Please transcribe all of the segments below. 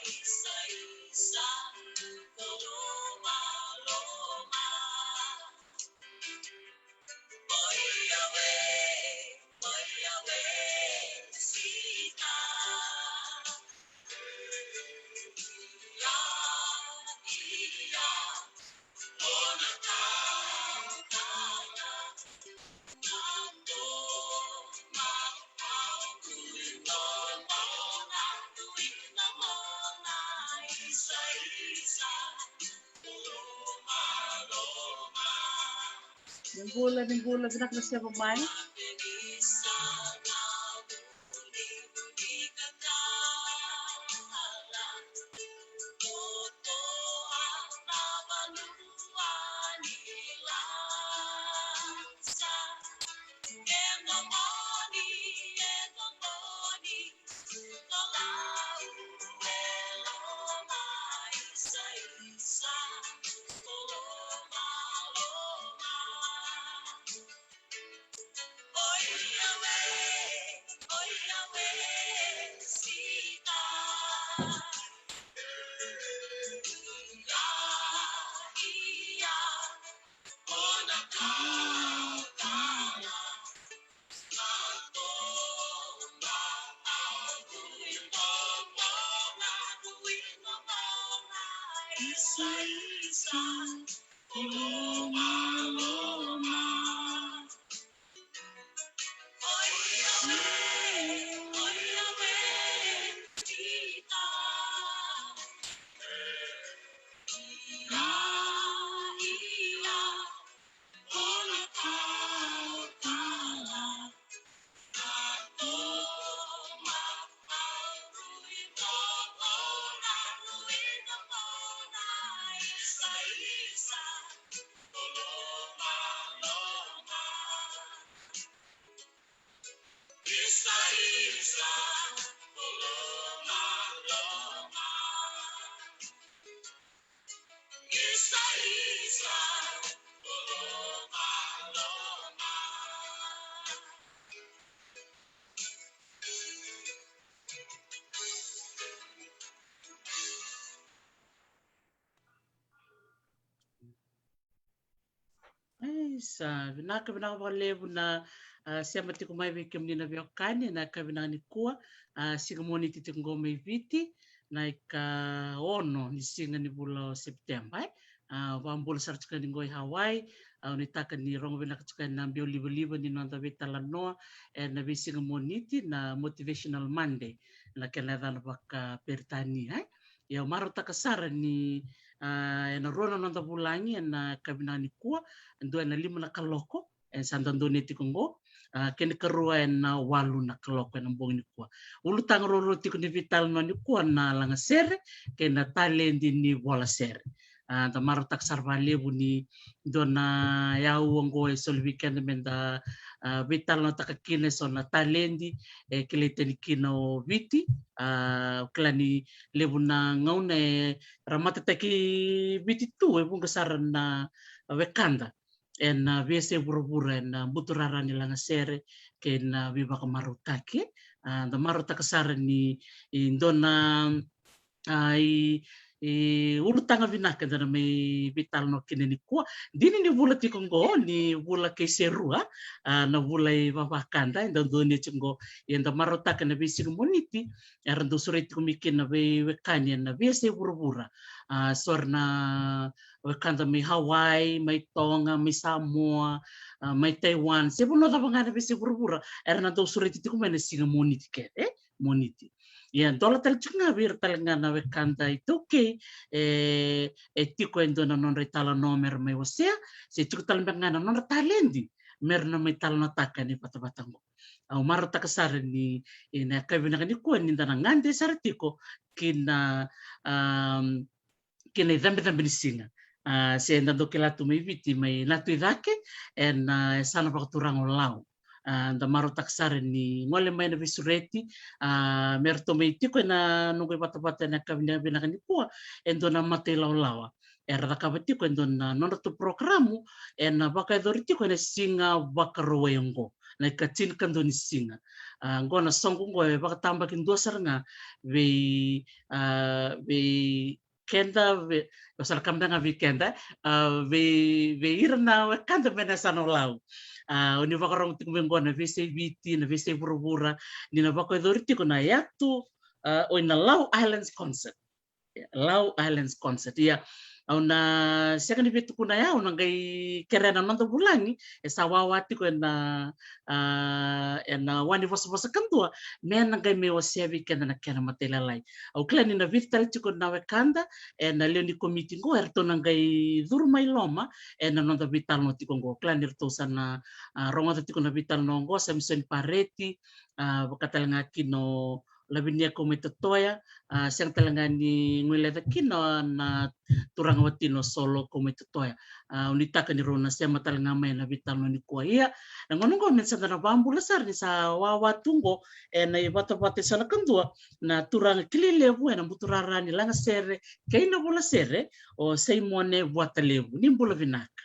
isa-isa, luma-luma. Boy away, sita. Iya, iya, oh nakakaya. Nato, makaw, tuwing mona, isa-isa, luma-luma. Yung gula, binak na siya pagmay. Isa-isa, luma-luma. Oy away, tita. Iya, iya, oh nakakaya. Nato, makaw, tuwing mona, isa-isa, luma-luma. Isa-isa, luma-luma. Isa-isa, luma-luma. Ay, sabi na levo na siya mati ko may vikim ni na biokani na kabinang ni kuwa sigamoni titi ngome viti na ika ono ni singa ni bulo September wambul sarchuka ni ngoi Hawaii ni taka ni rongo bina kachuka na bio libo ni nonta vita lanoa na vi sigamoni ti na motivational Monday na kena dana baka pertani ya maro takasara ni na rona nonta bulangi na kabinang ni kuwa ndo na lima na kaloko santan do neti kongo kene karua na walu na kaloko na mbong ni kuwa ulu tang roro tiko ni vital no ni kuwa na langa sere kena talendi ni bola sere ta maro tak sarva lebu ni do na yau ngo sol weekend menda vital no takakine so na talendi kelete ni kino viti klani lebu na ngaune ramata taki viti tu bunga saran na wekanda en vese buru-buru en buturara ni langa sere ken viva kamarutaki da maruta kasara ni indona ulu tanga vinaka dana mai vital no kine ni kuwa dini ni vula tikongo ni vula ke serua na vula vavakanda inda doni chingo inda marotaka na visi komuniti era do sureti kumikin na wekani na vese buru-bura sorna wekanda mai Hawaii mai Tonga mai Samoa mai Taiwan sebuno da bangana vese buru-bura era na do sureti kumene singa moniti ke moniti ya dola tal chunga vir talangana wekanda itu ke tiko endo na non retala nomer mai wasea se chuku talangana non talendi mer na mai talana taka ni patabatango au maro takasar ni ina kabina ni ko ni ndana ngande sartiko kina kina dambe ni singa se ndando kelatu mai viti mai natu idake en sana pakuturang lau da maro taksare ni ngole mai na visureti merto mai tiko na nungoi bata-bata na kabina bina ni kuwa endo na mate lawa era da kabatiko endo na nono tu programu na baka doriti ko na singa baka rowengo na kacin kando ni singa ngona songku ngoe bakatamba kin dosar nga ve kenda ve osar kamda nga vi kenda ve irna we kanda mena sano lau oni vakarong tik ngona ve se viti na ve se burubura ni na bako edoriti ko na yatu o ina Lau Islands concert. Lau Islands concert ya una second bit kuna ya una gai kerena nonto bulangi esa wawati ko na wani vosa kantua mena gai me wasevi kena na kena matela lai au klani na vital tiko na wekanda na leoni committee ngo erto na gai durmai loma na nonto vital no tiko ngo klani erto sana rongo tiko na vital no ngo Samson Pareti bakatal ngaki no labinia ko toya siang talangani nguleta kino na turang watino solo ko toya unitaka ni rona sia matalanga mai na vitano ni kwa ia ngonongo mensa na bambu lesar ni sa wawa tungo na ibata bate sana kandua na turang kilile bu na buturara ni langa sere kaina bola sere o sei mone buata lebu ni bola vinaka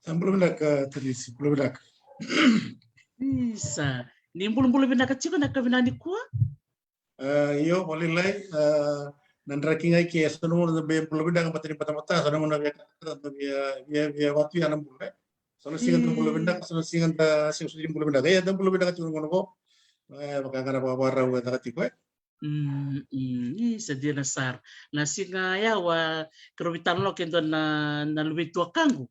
sambula vinaka Teresi bola vinaka isa ni bola vinaka chiko na kavinani kwa Yo walilai nandraking ay kaya sa nung be bulabinda ang patini patamata sa nung nabya watu ya nang bulay so nasingan ng bulabinda so nasingan ta sing bulabinda kaya dang bulabinda ka tulong ko makakana pa para wa takatiko Isa dia nasar na singa ya wa kerobitan lo kendo na lebih tua kangu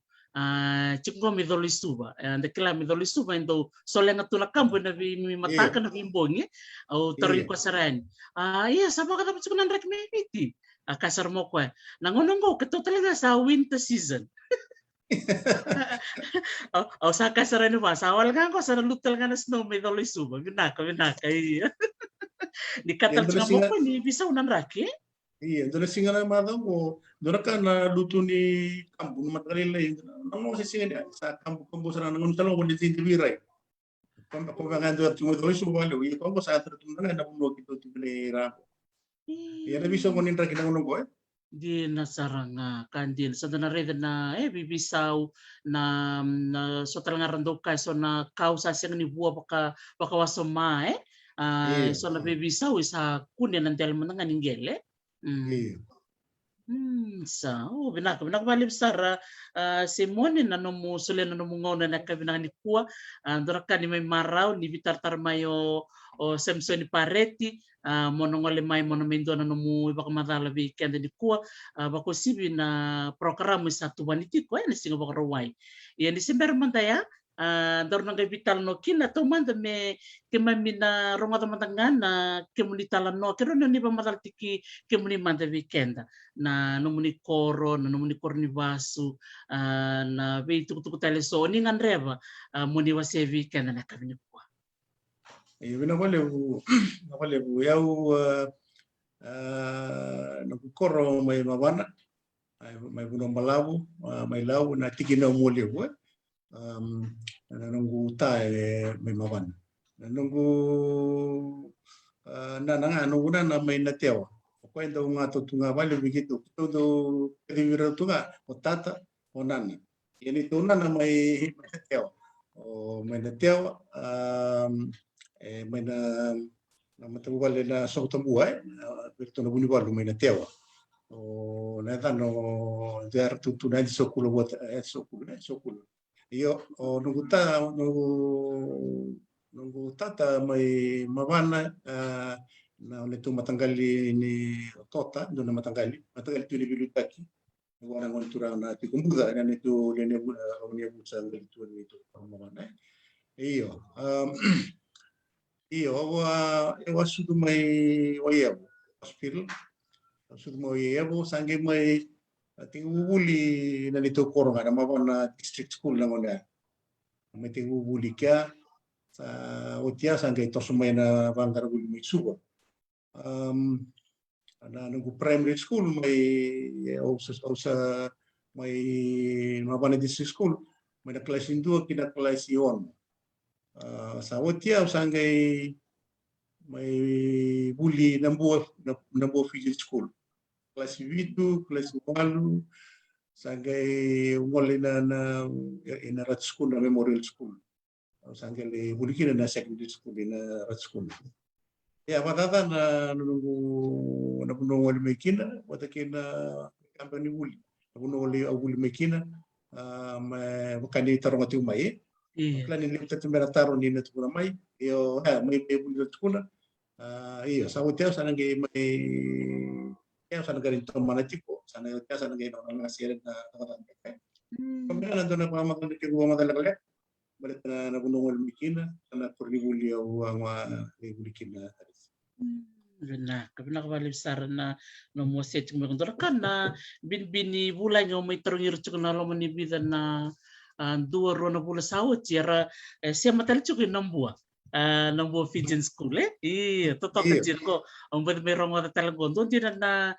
cinggo midoli suba ande kila midoli suba endo solenga tula kampo na vi mataka na vimbongi au tarin ko sarani iya sama kata pasukan rek miti kasar mo ko na ngonongo keto talaga sa winter season au sa kasarani ba sa awal kan ko sa lutal kan snow midoli suba binaka iya di katal mo ko ni bisa unan raki iya dole singa na madam ko dole ka na luto ni kampo na matalila nang mo singa sa kampo sa nang talo ko ni tindibiray ako nga ando at tumutuloy sumalo ito ko sa atratungan na puno kito tibulera iya na biso ko ni ra kinang ko di nasaranga kandil sa na red na bibisaw na sotal nga rando ka so na kausa siyang ni buwa baka wasoma so na bibisaw isa kunin ng delmo nga ninggele sa binakbalib sara Simone na nomu sulen na nomu ngona na kabinang ni kuwa ndoraka ni may maraw ni vitartar mayo o Samson Pareti monongole mai monomendo na nomu ibaka madala bi kende ni kuwa bako sibi na programa satu waniti ko ni singa baka rawai ya ni simber mandaya ndor nang vital no kina to manda me kemamina ronga tamantangana kemunitala no kero ni ba madal tiki kemuni manda weekenda na nomuni koro na nomuni korni vasu na be tuku tele so ni nganreva muni wase weekend na kabini kwa vina wale bu yau na koro mai mabana mai buno malabu mai lau na tiki na mole bu na nunggu tae mai mabana na nunggu na nunggu na mai na tewa kwenda ungato tunga vale begitu todo divira tunga otata onana yani tunana mai teo o mai teo mai na matu vale na sotambua perto na buni valu mai teo o na dano der tutu na sokulo bot sokulo io o nungu tata mai mavana na ole tu matanggali ni tota do na matanggali tu ni bilutaki ngona ngon tura na ti kumbuda na itu lene onia busa ngali tu ni tu pamana iyo wa sudu mai wayabo hospital sudu mai wayabo sange mai tingu buli na itu koronga na mabana district school na ngona mai tingu buli kya sa otia sange to sumai na bangar buli mai suba na nunggu primary school may usa may mabana district school may na class indua kina class ion sa otia usangay may buli nambuo physics school class 8 class 1 sangay umoli na inarat school na memorial school Sangkali bulikina na secondary school na rat school. Ya matata na nunung wali mekina watakina kampani wuli. Nunung wali mekina makani tarong ati umay. Klan ni limta tumera taro ni na tukuna mai. Iyo may buli tukuna. Iyo sa hotel sana ngay may kaya sana garin to manatiko sana kaya sana ngay na siya na nakatanda. Kami na doon na pamakan ng kiguwa madalagal. Balik na nabunong mikina na kuribuli ang mikina. Na kabina kabali sar na no mo set mo kondor kan na bin bulay ngo may tarungir chuk na lo mani bidan na dua ro na bula sawo tira sia matal chuk nambua nambua Fijian school toto kecil ko ang bad may rongo na talaga don din na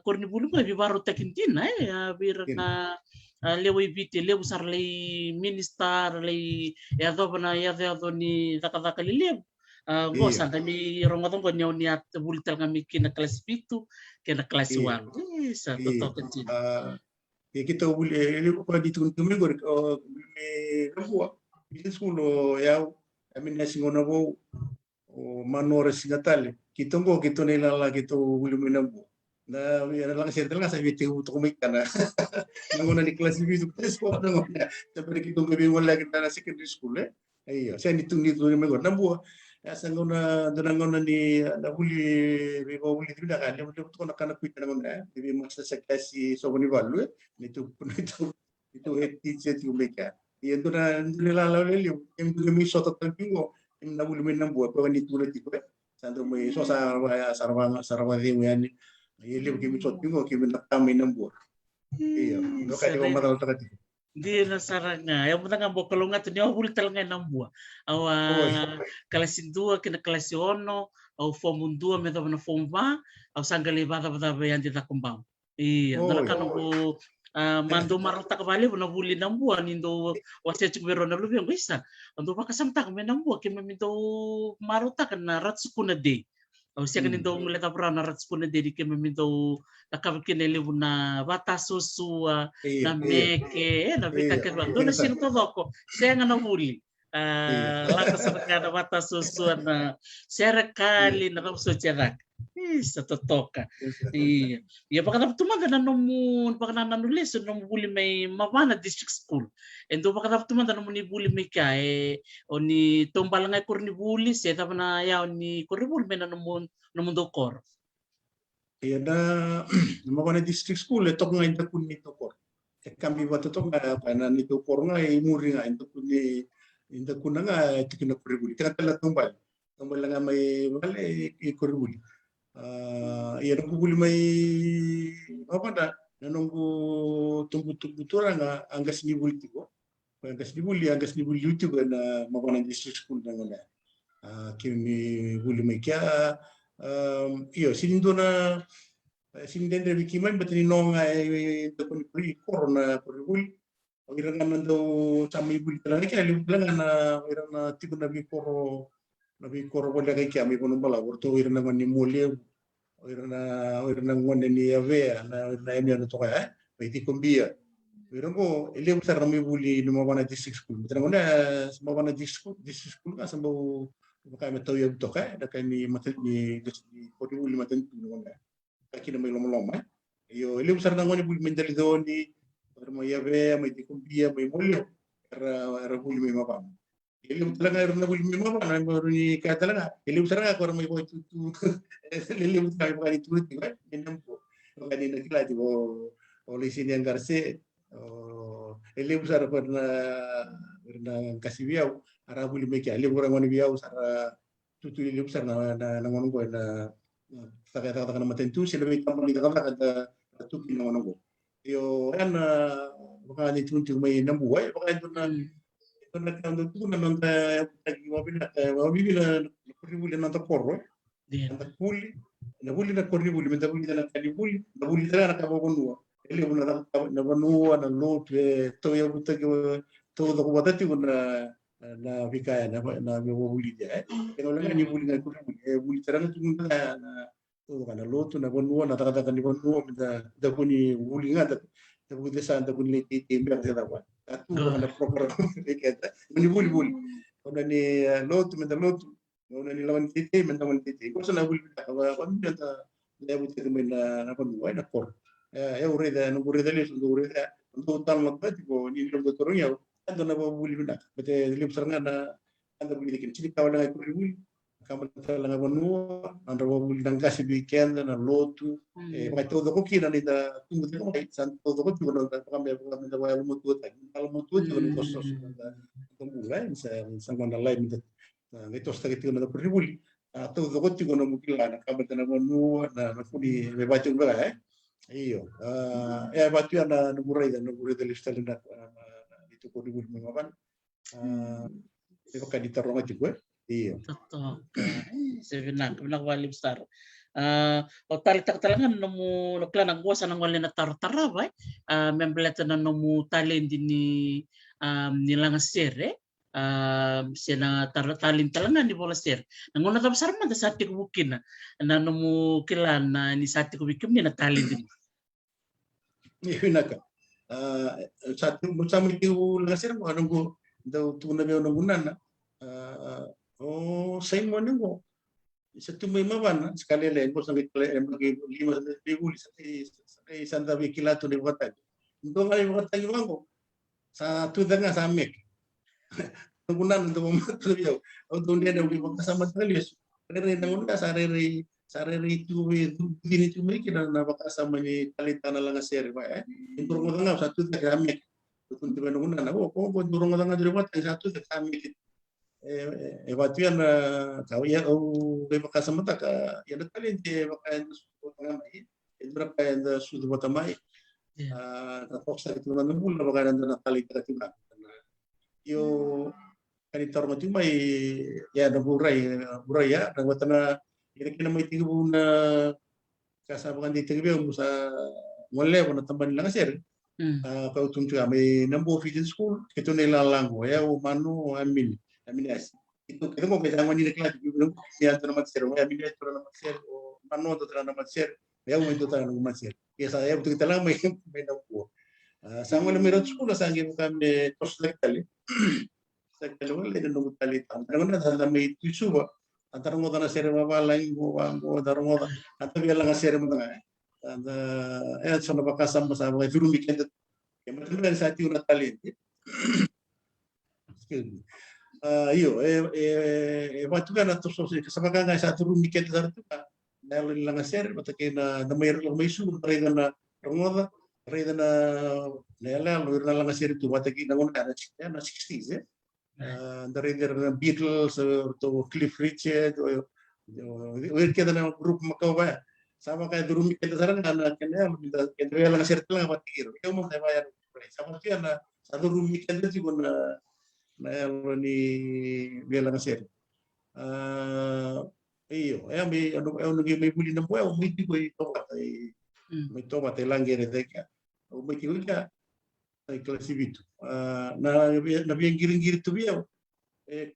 kurni bulu ko baru takintina bir na lewi biti lewu sar lei minister lei yado bana yado ni takataka lileb go santa mi rongo ko nyaw niat bultal kami kina kelas itu kina kelas 1 sa toto kecil kita boleh ko dito kami gor me rambuwa itu school yaw amin nasingona bo manore singatale kitongo kitonela la kito buluminambo na lang sentel nga sa biti uto kumikana ngona ni kelas itu sport ngona tapi kito gabi wala kita na secondary school ayo sa nitung dito ni megor nambo asa ngona ngona ni na huli bibo huli tidak kan dia betul nak kana kuita ngona bibi masa sekasi so ni balu itu teacher tu mereka ia tu na nilala lelio yang mi soto tanpingo yang na huli menambo pa ni tu leti ko santo may so sa sarwa de yani ili kimi sot pingo kimi nakami nambo iya no kaya ko madal takati di nasaranga yang penting ambo kalunga tu nyawa huli talanga nambo awa kelas 2 kina kelas 1 au form 2 meto na form 1 au sanggali bata yang kita kembang iya kan ko mando marata kabali na huli nambo nindo wase chubero na lubi ngisa ando makasamta kami nambo kimi minto maruta kana ratsukuna de au sia kan indo nguleta pra na ratskuna de kimi minto nakabkinele na bata susu na meke na vita ke do na sino todoko sia nga na huli lakas na bata susu na serakali na kapso cherak sa totoka iya baka tumanda na nomun baka na nanulis no buli may mabana district school endo baka tumanda no ni buli may kae oni tombal nga kurni buli se tapa na yaw ni kurni buli may na nomun dokor iya na mabana district school tok nga inda kun ni dokor kami wato tok nga pana ni dokor nga imuri nga inda kun nga tikina kurni buli tala tombal nga may wale kurni buli iya nunggu buli may apa da nunggu tunggu turanga anggas ni buli tiko anggas ni buli YouTube na mabana district school na ngona kimi buli may kya iyo sinindo na sinindendre bikiman batini nonga dokon buli corona buli iranga nando sami buli talani kaya libulan na iranga tiko na bikoro wala kay kya may punong bala orto iranga ni muli irana ngone ni avea na emi ano to kaya may tikumbia irango ele usar na buli no mabana district school pero ngone mabana district school ka sambo kaya metaw yung to kaya da kay ni poti buli maten ngone kaki na may lomoloma iyo ele usar na ngone buli mendali do ni pero may avea may tikumbia may muli era buli may mabana ele talaga irana buli may mabana pero ni kaya talaga ele usar nga ko may boy tu ele usar ka ni tu diba enam po kani nakila dibo oleh sini yang garse ele usar na kasibiao ara buli meki ele orang ngoni biao sara tutu ele usar na ngono ko na kata na matentu sila may kampang dito ka kada tuki na ngono ko yo kan baka ni tunti may nambuhay baka ito na nagkando tu na nanta mabili na kuribuli na porro na buli na kuribuli menta buli na kalibuli na buli na nakabonua ele na banua na lope to ya buta to ko batati na vikaya na buli dia pero la ni buli na kuribuli buli tarana tu na to kana loto na banua na takata ni banua da kuni buli ngata da buli santa kuni tembe da dawa atu na program keta ni buli Ona ni lotu menta lotu. Ona ni lawan titi menta lawan titi. Ko sana buli ta ka menta lebu titi mena apa nuai na por. Urida no urida le so urida. Untuk tal mak ko ni lo torong ya. Ando na buli bina. Bete lip saranga na ando buli dikin. Cili kawala ko buli. Kamar tala nga banua, ando buli nang kasi weekend na lotu. Mai todo ko kina ni da tungo ko mai san todo ko tuno da kami da wala mo tuwa. Kalau mo tuwa ko ko so da mulai sa manda lai mit ito sta kiti na ko ribuli. Todo ko tuno mo kila na kamar na banua na kuni me bacho ba iyo. Batu na nugurai da lista na itu ko ribuli mo ban. Ito ka ditaronga juga. Iyo. Totoo ka. Sebenarnya wali besar. O tarik talangan nomu nokla nang kuasa nang wali na tartara ba? Membeleta na nomu talent ni nilang sere. Sina talent talangan di bola ser. Nanguna ta besar man sa ati ko bukin na nomu kilan na ni sa ati ko bikim ni na talent ni. Hinaka. Satu bersama itu langasir mo nunggu daw tuna be nungunan na. Saya mau nunggu. Satu maban sekali lain bos sampai bagi 500,000 sampai santa bikila tu di kota. Untuk kali kota bango. Satu dengan samek. Nungunan untuk membantu dia. Untuk dia dah beli sama sekali. Karena nungunan sarere itu ini tu mereka na sama ni kali tanah langasir ba. Untuk orang satu dengan samek. Untuk nungunan. Kok durung orang dari kota satu dengan samek. Batu yang kau ya beberapa sama tak ya dekali je pakai sudah mai itu berapa yang sudah buat mai tak saya itu mana mula pakai dan kali kita yo kan itu orang itu mai ya ada burai ya dan buat ini kena mai tiga bulan kasar bukan di tiga bulan musa mulai pun tambah langasir kau tunjuk kami nampu video school itu nilai langgo ya manu amin itu kita mau bicara ni dekat belum dia tu nama share ya bila tu nama share mano tu nama share ya itu tu nama share ya saya betul kita lama main aku sama le mero sekolah sangi bukan de tos lekali sekali wala de nunggu tali antara mana ada mai tu suba antara mo na share baba lain mo dar mo antara dia lang share mo na anda sono bakasam sa mga firum weekend ya macam dari saat itu tali iyo batu kan atau sosial kesempatan nggak satu rumah kita satu kan nelo langasir batake na mayroon lang may sumo reda na rongoda reda na nelo langasir itu batake na una na 60s the reda na Beatles to Cliff Richard o kita na grup Macau ba sama kayak rumah kita sekarang kan kena minta kita langasir itu lang batake itu mau saya bayar sama sih na satu rumah kita juga na ni bilang sir iyo may buli na buhay may tigo may tomat langere deka may tigo ka ay klasibito na nabiyang giring-giring to biyaw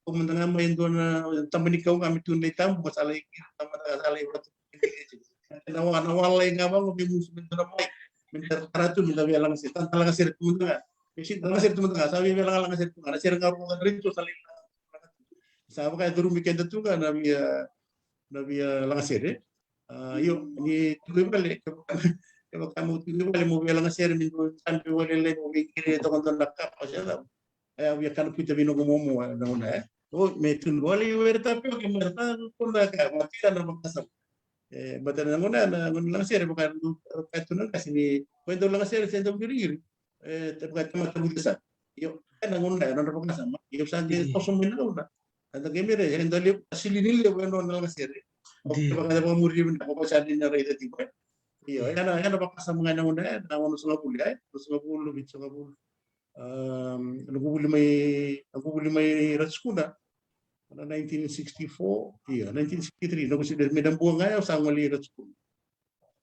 kumanda nga may doon na tamanikaw kami tunay tambo masalay masalay nawalay nga ba may muso nito na may minta karatu minta bilang sir talaga sir tumunta Mesin dalam hasil teman-teman, saya bilang lang hasil teman, saya ngaruh dengan itu saling. Sama kayak turun weekend itu kan nabi lang hasil. Yuk ini tuh balik kalau kamu tuh balik mau bilang hasil minggu sampai balik mau mikir itu kan nakap aja lah. Ya kan kita bino ngomo na. Oh metun balik tapi oke mereka pun dah kayak mati kan nama kasam. Betul na lang hasil bukan itu nang kasih ni. Kuento lang hasil saya tahu diri. Terkait teman-teman desa, yo kan ngunda ya nonton sama, yo saja kosong minum na, ada kemire yang dari asli ini le bueno nang seri, oke bagaimana pemuri minta apa saja ni nara itu tiba, yo ya na pakai sama ngana ngunda ya, na wano sungai puluh bicu sungai puluh, aku beli mai raskuna, pada 1964, iya 1963, aku sudah medan buang aja sama li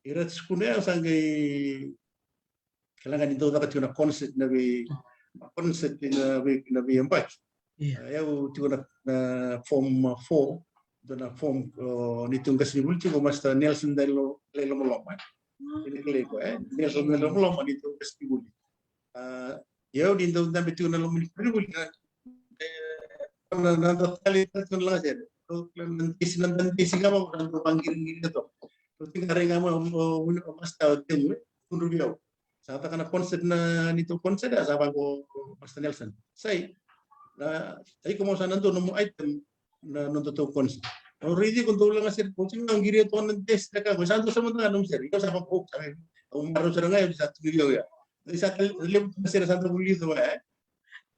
raskuna ya sangai kailangan itu dapat tuna konsep nabi yang baik. Ya tuna form 4 tuna form nitung kasih bulci ko master Nelson Lelo Moloma. Ini keleko Nelson Lelo Moloma nitung kasih bulci. Ya di itu nabi tuna lo bulci nanti kali itu lang sir. Nanti sih nggak mau nanti panggil gitu. Terus tinggal mau mas tahu tim kundur dia. Saat karena konsep na itu konsep ada sama ko Mas Nelson. Saya kung saan nanto nung item na nanto konsep. Already kung tulang nga sir, kung sino ang giri ito ng test na ka, kung saan to sa mga anong sir, ikaw sa pag-hook, sabi, kung maro sir ngayon, sa tuliyo ya. Isa talim na sir, sa tuliyo ba,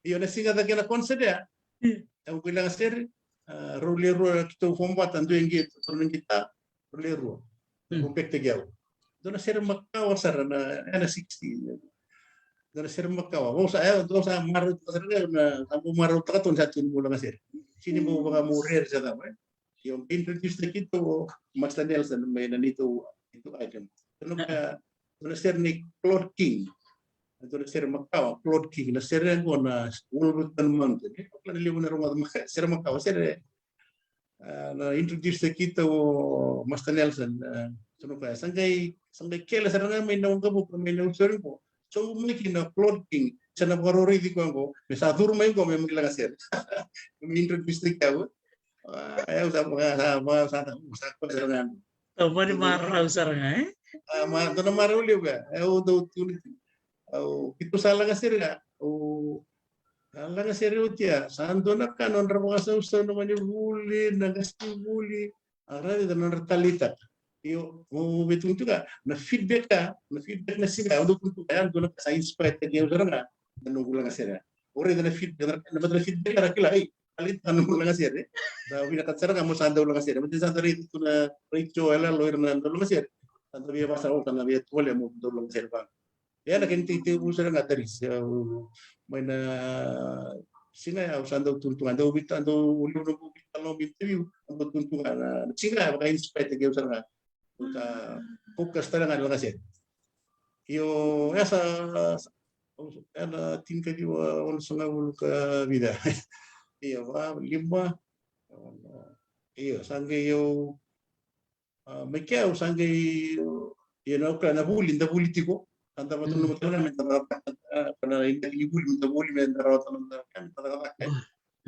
iyo na singa na kina konsep ya. Ang bilang sir, rolero kita fombat, ando yung git, tunong kita, rolero, rumpek tegyaw. Doon na sir makawa sir, na 60. Doon na sir makawa. Kung sa marot ka sir, na ang marot ka to, sa tunong lang sir. Sini mo mga murir sa tama, yung introduce na kito Mas Nelson may nanito ito item. Ano sir ni Claude King. Ano sir Macau, Claude King na sir ko na Wolverton Mountain. Ano libo na rumah sir Macau sir na introduce na kito Mas Nelson. Ano kaya sanggay kela sir nga may nawang kabuk may nawang sir ko. So may kina Claude King sa nabarori di ko ako. May sa turma ko may mga sir. May introduce na kito. Ayaw sa mga sa dengan. Tahu mana marah usarnya? Ito na maruli ba? Ayaw daw tulit. Ito salah nga sir nga. Salah nga sir utia. Saan doon na ka? Noon mga sa usaw naman yung huli, nagasti huli. Arali na nartalita. Iyo, bitong ito ka. Na-feedback na sila. Ano kung ito kaya, doon na ka sa inspired ka niya usara nga. Nanong nga sir. Ori na na-feedback ka na kila. Alit ano lang sir sabi na katsara nga mo sandaw lang sir mati sa rito to na Richo ala lawyer na lang sir tanto biya pa sa o kana biya tole mo do lang sir pa ya na kinti mo sir nga taris may na singa sandaw tuntungan daw bit ando ulo no bit talo interview ang tuntungan na singa baka inspire gyud sir nga focus talaga lang sir yo esa ana tingka di wala sa ka vida. Iya, lima. Iya, sanggay yung may kaya sanggay na bulin tiko. Anta ba tulong talaga may na hindi bulin may darawatan ng kan talaga.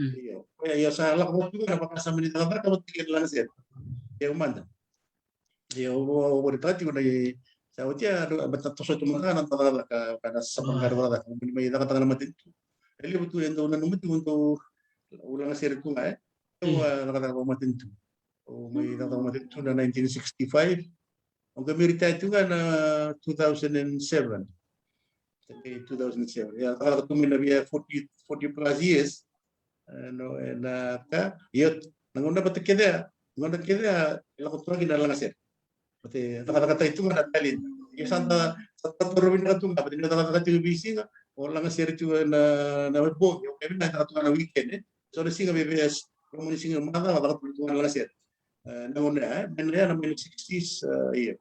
Iya. Kaya sa lakbo ko na pakasama ni talaga ka tigil lang siya. Yung manda. Iya, wala tati ko na sa utia batato sa tumakan talaga ka sa panggarwala kung may nakatanga naman dito. Eli betul yang tahu nanti untuk ulang seri ko nga itu nakatawa matinto may nakatawa matinto na 1965 ang gamirita ito nga na 2007 ya kalau kami na biya 40 plus years no na ka yun nanguna ba kita ilang ko tuwa ginala nga sir pati nakakata ito nga natalin yung santa turubin na ito nga pati nakakata ito yung busy nga wala nga sir ito na bog yung kami nakakatuwa na weekend so na singa BBS kung muna singa mga nakakatuwa lang sir nanguna na naman yung 60s iya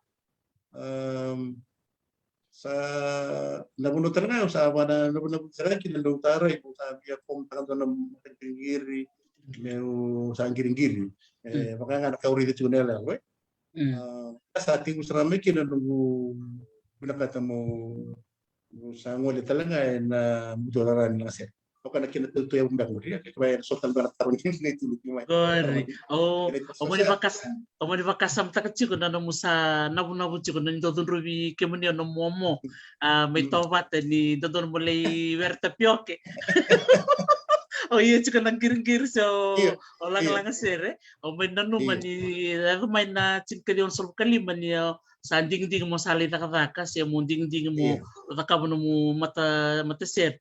sa nabunutan nga sa na nabunutan sa kinandong taray kung sabi akong tangan ng giring-giri sa giring-giri baka nga nakaurito ito nila sa ating usarami kinandong binakata mo sa nguli talaga na muduraran lang sir o kana kinatuto yung baguri kaya sotan ba taron ni tulog ni Correct. Omoni bakasam takachiko na mo sa nabu chiko na dodon rubi kemuni no momo may tobat ni dodon mulai werta pioke. Oh iya chiko nang giring-giring so lang sir o may nanu mani may na chinkali on sol kalima ni sa ding mo sali nakatakas ya mo ding mo takabo mo mata sir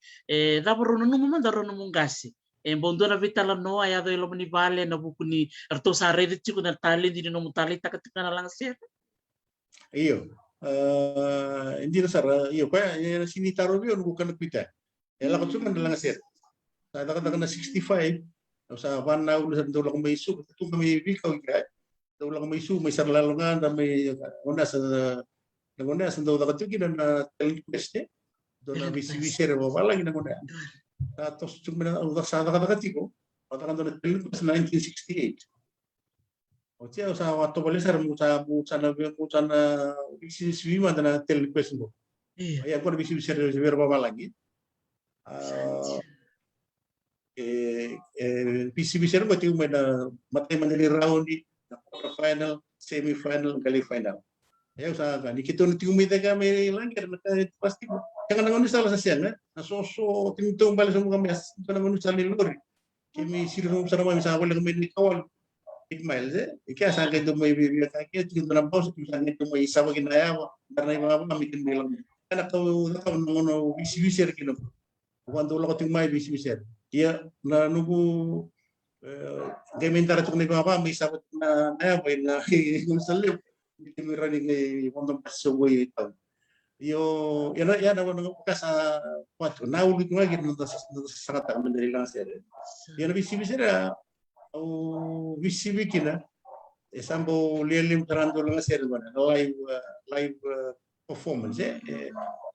dapat no mo mandaro no mong gasi bondo na vitala no ayado ilo ni vale na buku ni arto sa reddit chiko na tali di no mutali takatika na lang sir iyo hindi na sir iyo kaya sinitaro yun bukan nagpita lakot suman na lang sir sa nakataka na 65 sa na ulo sa dola kung may isu ito kami bikaw dola kung may isu may sarlalungan na may una sa dola katukin na telequest dola bisi-bisi rin mo palang ginaguna tapos cuma sa nakatiko patakan doon na telequest 1968 o siya sa wato balisar mo sa bisi-bisi na telequest mo ay ako na bisi-bisi rin mo palang PCB sir mo tingin mo na matay manili round na quarter final, semi final, gali final. Ayaw sa kan ikito na tingin mo kami langgar na pasti mo. Kaya nga salah sa siya na so tingtong bala sa mga mes ito nangon sa lilori. Kami sino sa naman sa wala kami ni kawal. Ikmail ika sa ganito may bibigyan kaya tingin na boss sa ganito may isa wag ginayawa karena yung mga kami kin bilang. Anak to nangon bisir kino. Kuando lang ko ting may bisir. Iya na nubu gaming tara tukni ko may sabat na ayaw na yung salib. Hindi mo rin ngay wondong pasugoy ito. Yan ang sa kwatro. Naulit mo lagi nung sa kata mandali lang siya. Yan ang bisi-bisi na bisi-bisi na sambo lilim tarando lang siya live performance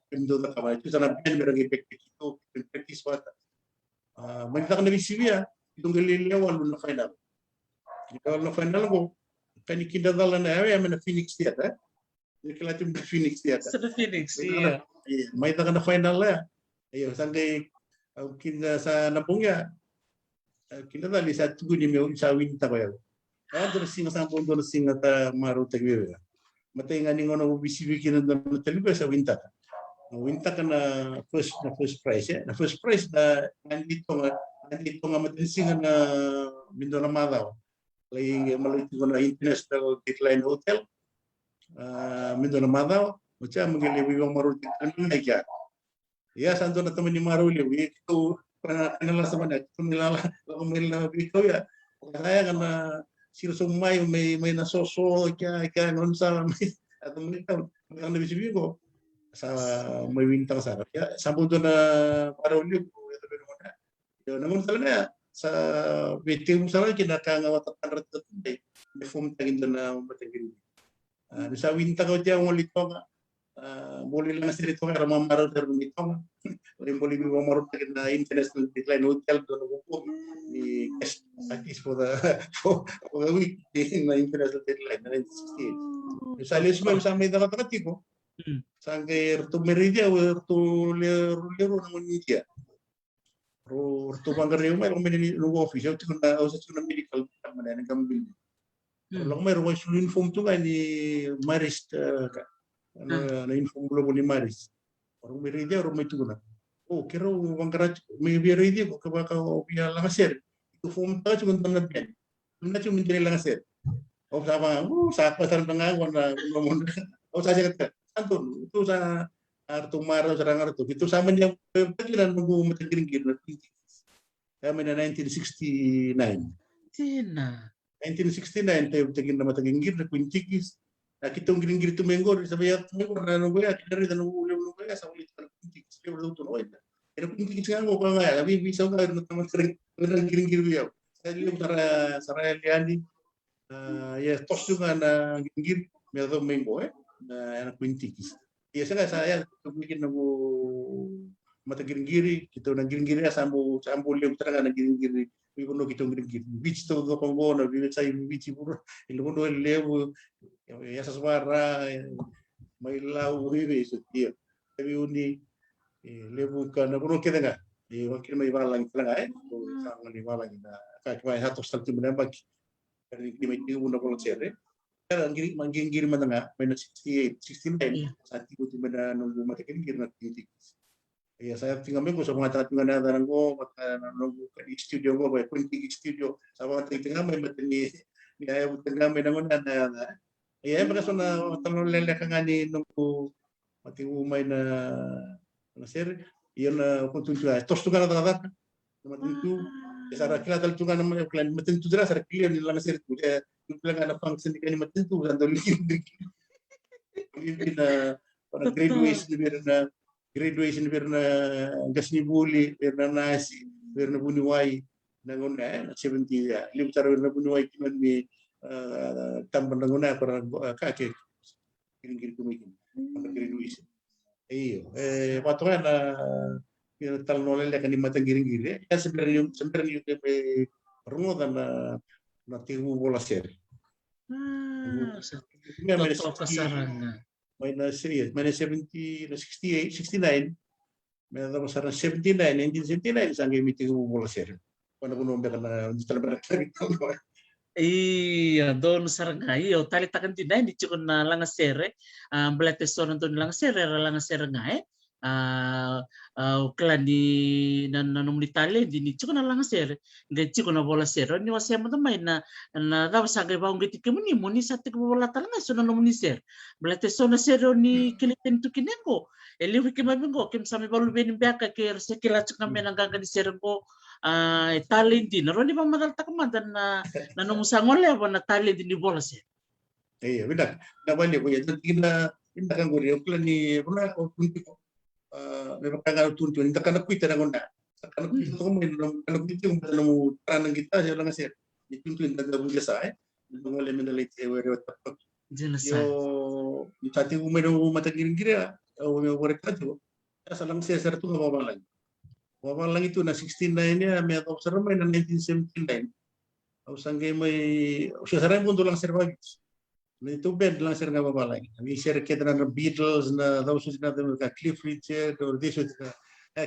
pindo na kamay itu sana bien merang efek itu practice wata mereka kan bisi-bisi ya itong galileo wala na final kalau na final ko kanikinda dalan na na Phoenix Theater. Nikelatim di Phoenix Theater. Sa Phoenix, iya. May ka na final ya. Ayo, sangkay kinda sa nampungya. Kinda dali sa tugu ni meu sa winta ko ya. Doon singa sa pondo na singa ta maru tagwe. Matay nga ningono bisibi kinda na talibe sa winta. Winta ka na first prize ya. Na first prize na nandito nga matinsinga na Mindoro Madaw. Lagi maluti ko na International Gateway Hotel. Mindoro Madaw, macam mengeliwi wang maruti anu aja. Ya santo na teman ni maruli, itu kanala sama na, kumilala, kumilala biko ya. Kaya kana sumay may nasoso kaya non sa may atau mereka ang nabisibi ko sa may wintang sa ya sampo na maruli ito na. Yo naman talaga sa meeting mo sa kinakangawatan rato day. May form tagin na matagin. Sa winta ko diyan ulit ko boleh lang sa dito para mamaro sa dito. Boleh bi mamaro na International Gateway Hotel doon ko ni guest practice for the week na International Gateway na 1968. Sa lesmo sa may nakatati ko. Sangkay Erto Meridia Erto Lero naman niya. Erto Bangareo may kumini lugo office ito na medical man na gambil. Kalau may ruang uniform tu kan di Maris na uniform globo ni Maris. Orang Meridia orang itu na. Oh kira orang Karachi may Meridia ko kabaka biya lang sir. Itu form ta cuma tangan pen. Cuma menteri lang sir. Oh sama sa pasar pengawan na ngomong. Oh saya kata Anton itu sa Artu Maro sarang Artu itu sama yang pikiran nunggu matagiring na. Kami na 1969. Tina. 1969 tayo tagin na matagingir na kuntikis. Nakitong giringir tumengo sa bayat tumengo na nung gaya kinari na nung ulam nung gaya sa ulit na kuntikis. Kaya wala tunoy na. Pero kuntikis nga mo pa nga. Kami bisa nga na naman sering giringir biyaw. Sa liyo sa Rayaliani. Ya tos juga na giringir. Meron tumengo na kuntikis. Ya saya bikin nung matagiring-giri. Kita nang giring-giri sambo liyo talaga nang giring-giri. Ibuno kitong giring beach to go kongo na bibi sa beach puro iluno levo ya sa suara may lau bibi so dia tapi uni levo ka na puro kita nga wakil may balang talaga sa mga balang na kakwa hatos tanto manambag pero hindi may tinuuna ko lang sere pero ang giring man nga may na 68 69 sa tipo di man nung matagiring na titikis. Ya saya tinggal minggu sama tinggal ada nanggo nunggu di studio gua baik pun di studio sama tinggal main betul ni ayah tinggal main nanggo ada ya mereka sana tangan lele kangani nunggu mati umay na ser iyon na kuntunjua tos tu kan ada matentu sara kila tal tu kan plan matentu dira sara clear ni lang ser tu dia bilang ada function di kan matentu dan doli ini na para graduation birna gasni buli birna nasi birna buniwai nanguna 70 ya lim cara birna buniwai kiman mi tamban nanguna para kake giring kumikin para graduation iyo patokan na tal nolel kan di mata giring ya sebenarnya ke rungo dan na timu bola seri minus 70, 68, 69, may natapos sa 79, 1979, isang game meeting mo bola sir. Quando uno kena talaga gitu. Iya, don sarangai o tali takan tinai di cikun na langa sere, belate sono ton langa sere langa sere ngai, klan di na nom di tali di ni cikun na langa sere, ngai cikun na bola sere ni wasa mo mai na daw sa gai baung giti kemuni muni sa tik bola talanga sono nom ni sere, belate sono sere ni kiliten tu kinengo, eli wiki mabingo kim sami balu benin biaka ke sekila cikam benang di sere ko tali di na roni mamadal takamadan na nomusangol le na tali di bola sere. Iya, benar. Na balik ko yan. Ina kan guri yung ni wala ko punti ko. May makakano tunto. Hindi ka nakwita na ngunda. Ka nakwita ko may nakwita yung mo tanang kita siya lang sir. Ni tunto yung nagabula sa ay. Nung wala man nalit e wala tapak. Yo itati ko may no matagiring-gira o may work ka to. Sa lang siya sir to mababalang. Mababalang ito na 69 niya may observe may na 1979. Au sanggay may siya saray mundo lang sir bagis. Itu band lang sir nga babalay. Kami share kita na Beatles na daw susunod na Cliff Richard or this with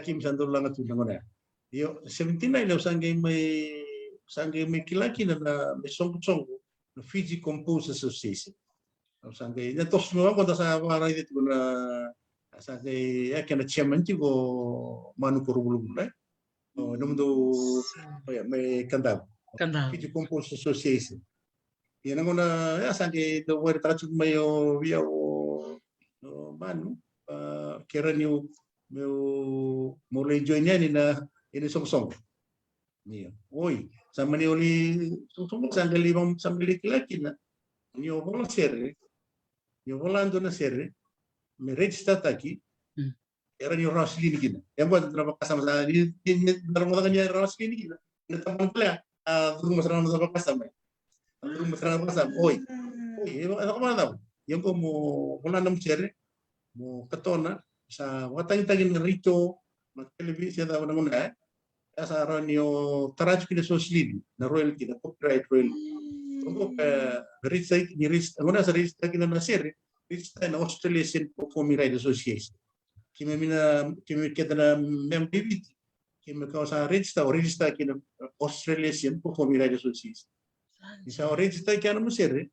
Kim Sandor lang at tulungan na. Yo 79 na sanggay may kilaki na may song na Fiji Composers Association. Sanggay na tos mo ako sa para dito na sanggay kaya chairman ko Manu Kurubulum na. Namundo may kandang. Fiji Composers Association. Yan ang una, sanke do wari tachu mayo via o manu kera niyo meu mulai join yan ini song. Niyo. Oi, sama ni oli song sanke limang sambil laki na. Niyo bola sere. Niyo volando na sere. Me register taki. Era niyo Roslin gina. Yan buat berapa kasam sa ni dalam kanya Roslin gina. Na tamang pala. Rumah serang sa kasam. Rumah serang pasam, oi, ano ka daw? Yung ko mo, wala nang sere, mo katona, sa watang-tagin na rito, mag-televisa daw na muna, sa aron yung taraj kina soslin, na royalty, na copyright royalty. Kung ni muna sa register kina na sere, register na Australian Copyright Association. Kimi kita na memberity, kimi ka sa register kina Australian Copyright Association. Isa register kaya naman sir,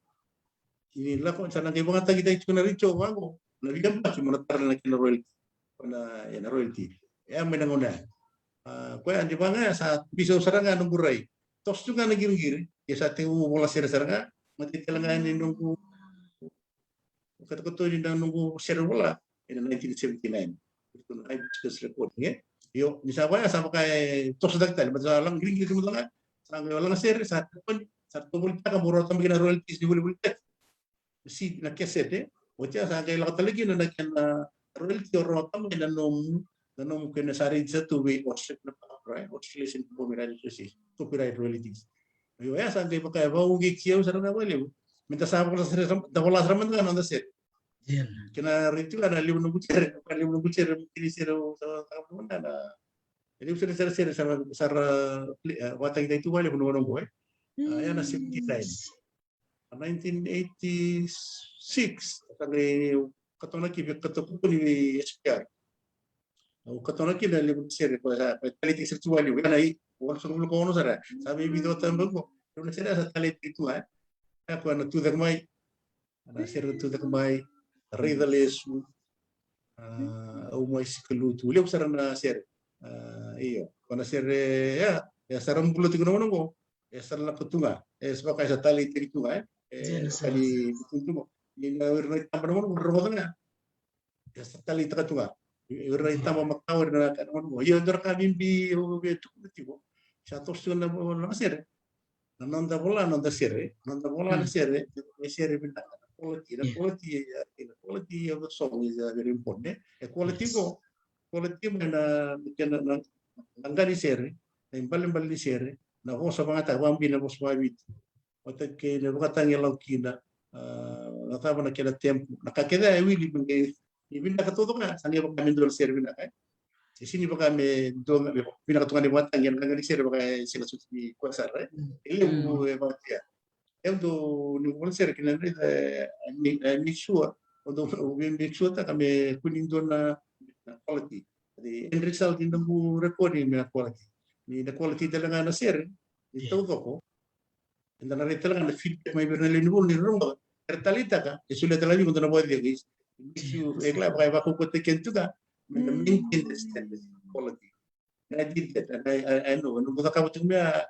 inila ko sa nang ibang tagitay ko na richo ako. Nabigyan pa si monetar na kina royalty. Na royalty. May nanguna. Kuya di ba nga sa piso saranga nung buray. Tos juga nagirigiri. Ya sa ating mula sir saranga, matitilangan ni nung katakoto ni nung sir wala in 1979. Ito na ay because recording Yo, ni sa baya sa kay tos dagtal, basta lang giring mo lang. Sa wala sir sa satu bulta ka muro tambi na royalties di bulta si na cassette ocha sa kay lakalagi na nakana royalty or tambi na nom kena sari sa tuwi right Australian copyright royalties yo ya sa kay pa ugi kiyo sa na wala minta sa ko sa da wala sa man na set kena rito na libo no bucer ini sero sa na jadi usir sa watang itu wala kuno boy. Ayan na 79. 1986, kami katonaki ni SPR. Katonaki na libo sir ko sa taliti sirtuali wala ay wala sa ko no sara. Sabi video tambang ko. Yung sira sa taliti itu ako na tudak may sir tudak may redalesu umay sikalutu. Libo sara na sir. Iyo. Kana sir ya sarang bulo tigno ko. Esa la kutunga sebagai sa tali teritunga kali kutunga ina wirna tambah mo robotna esa tali takatunga wirna tambah makawir na kan mo yo ndar ka bimbi o betu tibo sa torso na na sere nanda bola na sere binda quality of the song is very important quality mana nangani sere bali sere na ko sa mga tawang binabos mawit o tagke na bukatang ilaw kina natama na kina tempo nakakeda ay wili bangay ibin nakatutok na saan yung kami doon sir na kay sini ba kami doon pinakatungan ni watang yan nang sir ba kay sila susi kwasar ile mo batia eu do ni wala sir kina ni sure o do make sure ta kami kunin doon na quality the end result in the recording na quality ni na quality talaga na sir ito ko inda na rin talaga na feedback may birnalin mo ni rumba tertalita ka sulit talaga yung na pwede guys issue ekla ba ba ko kote kento ka maintain the standard quality and I did that and I know nung buta ka mo tumya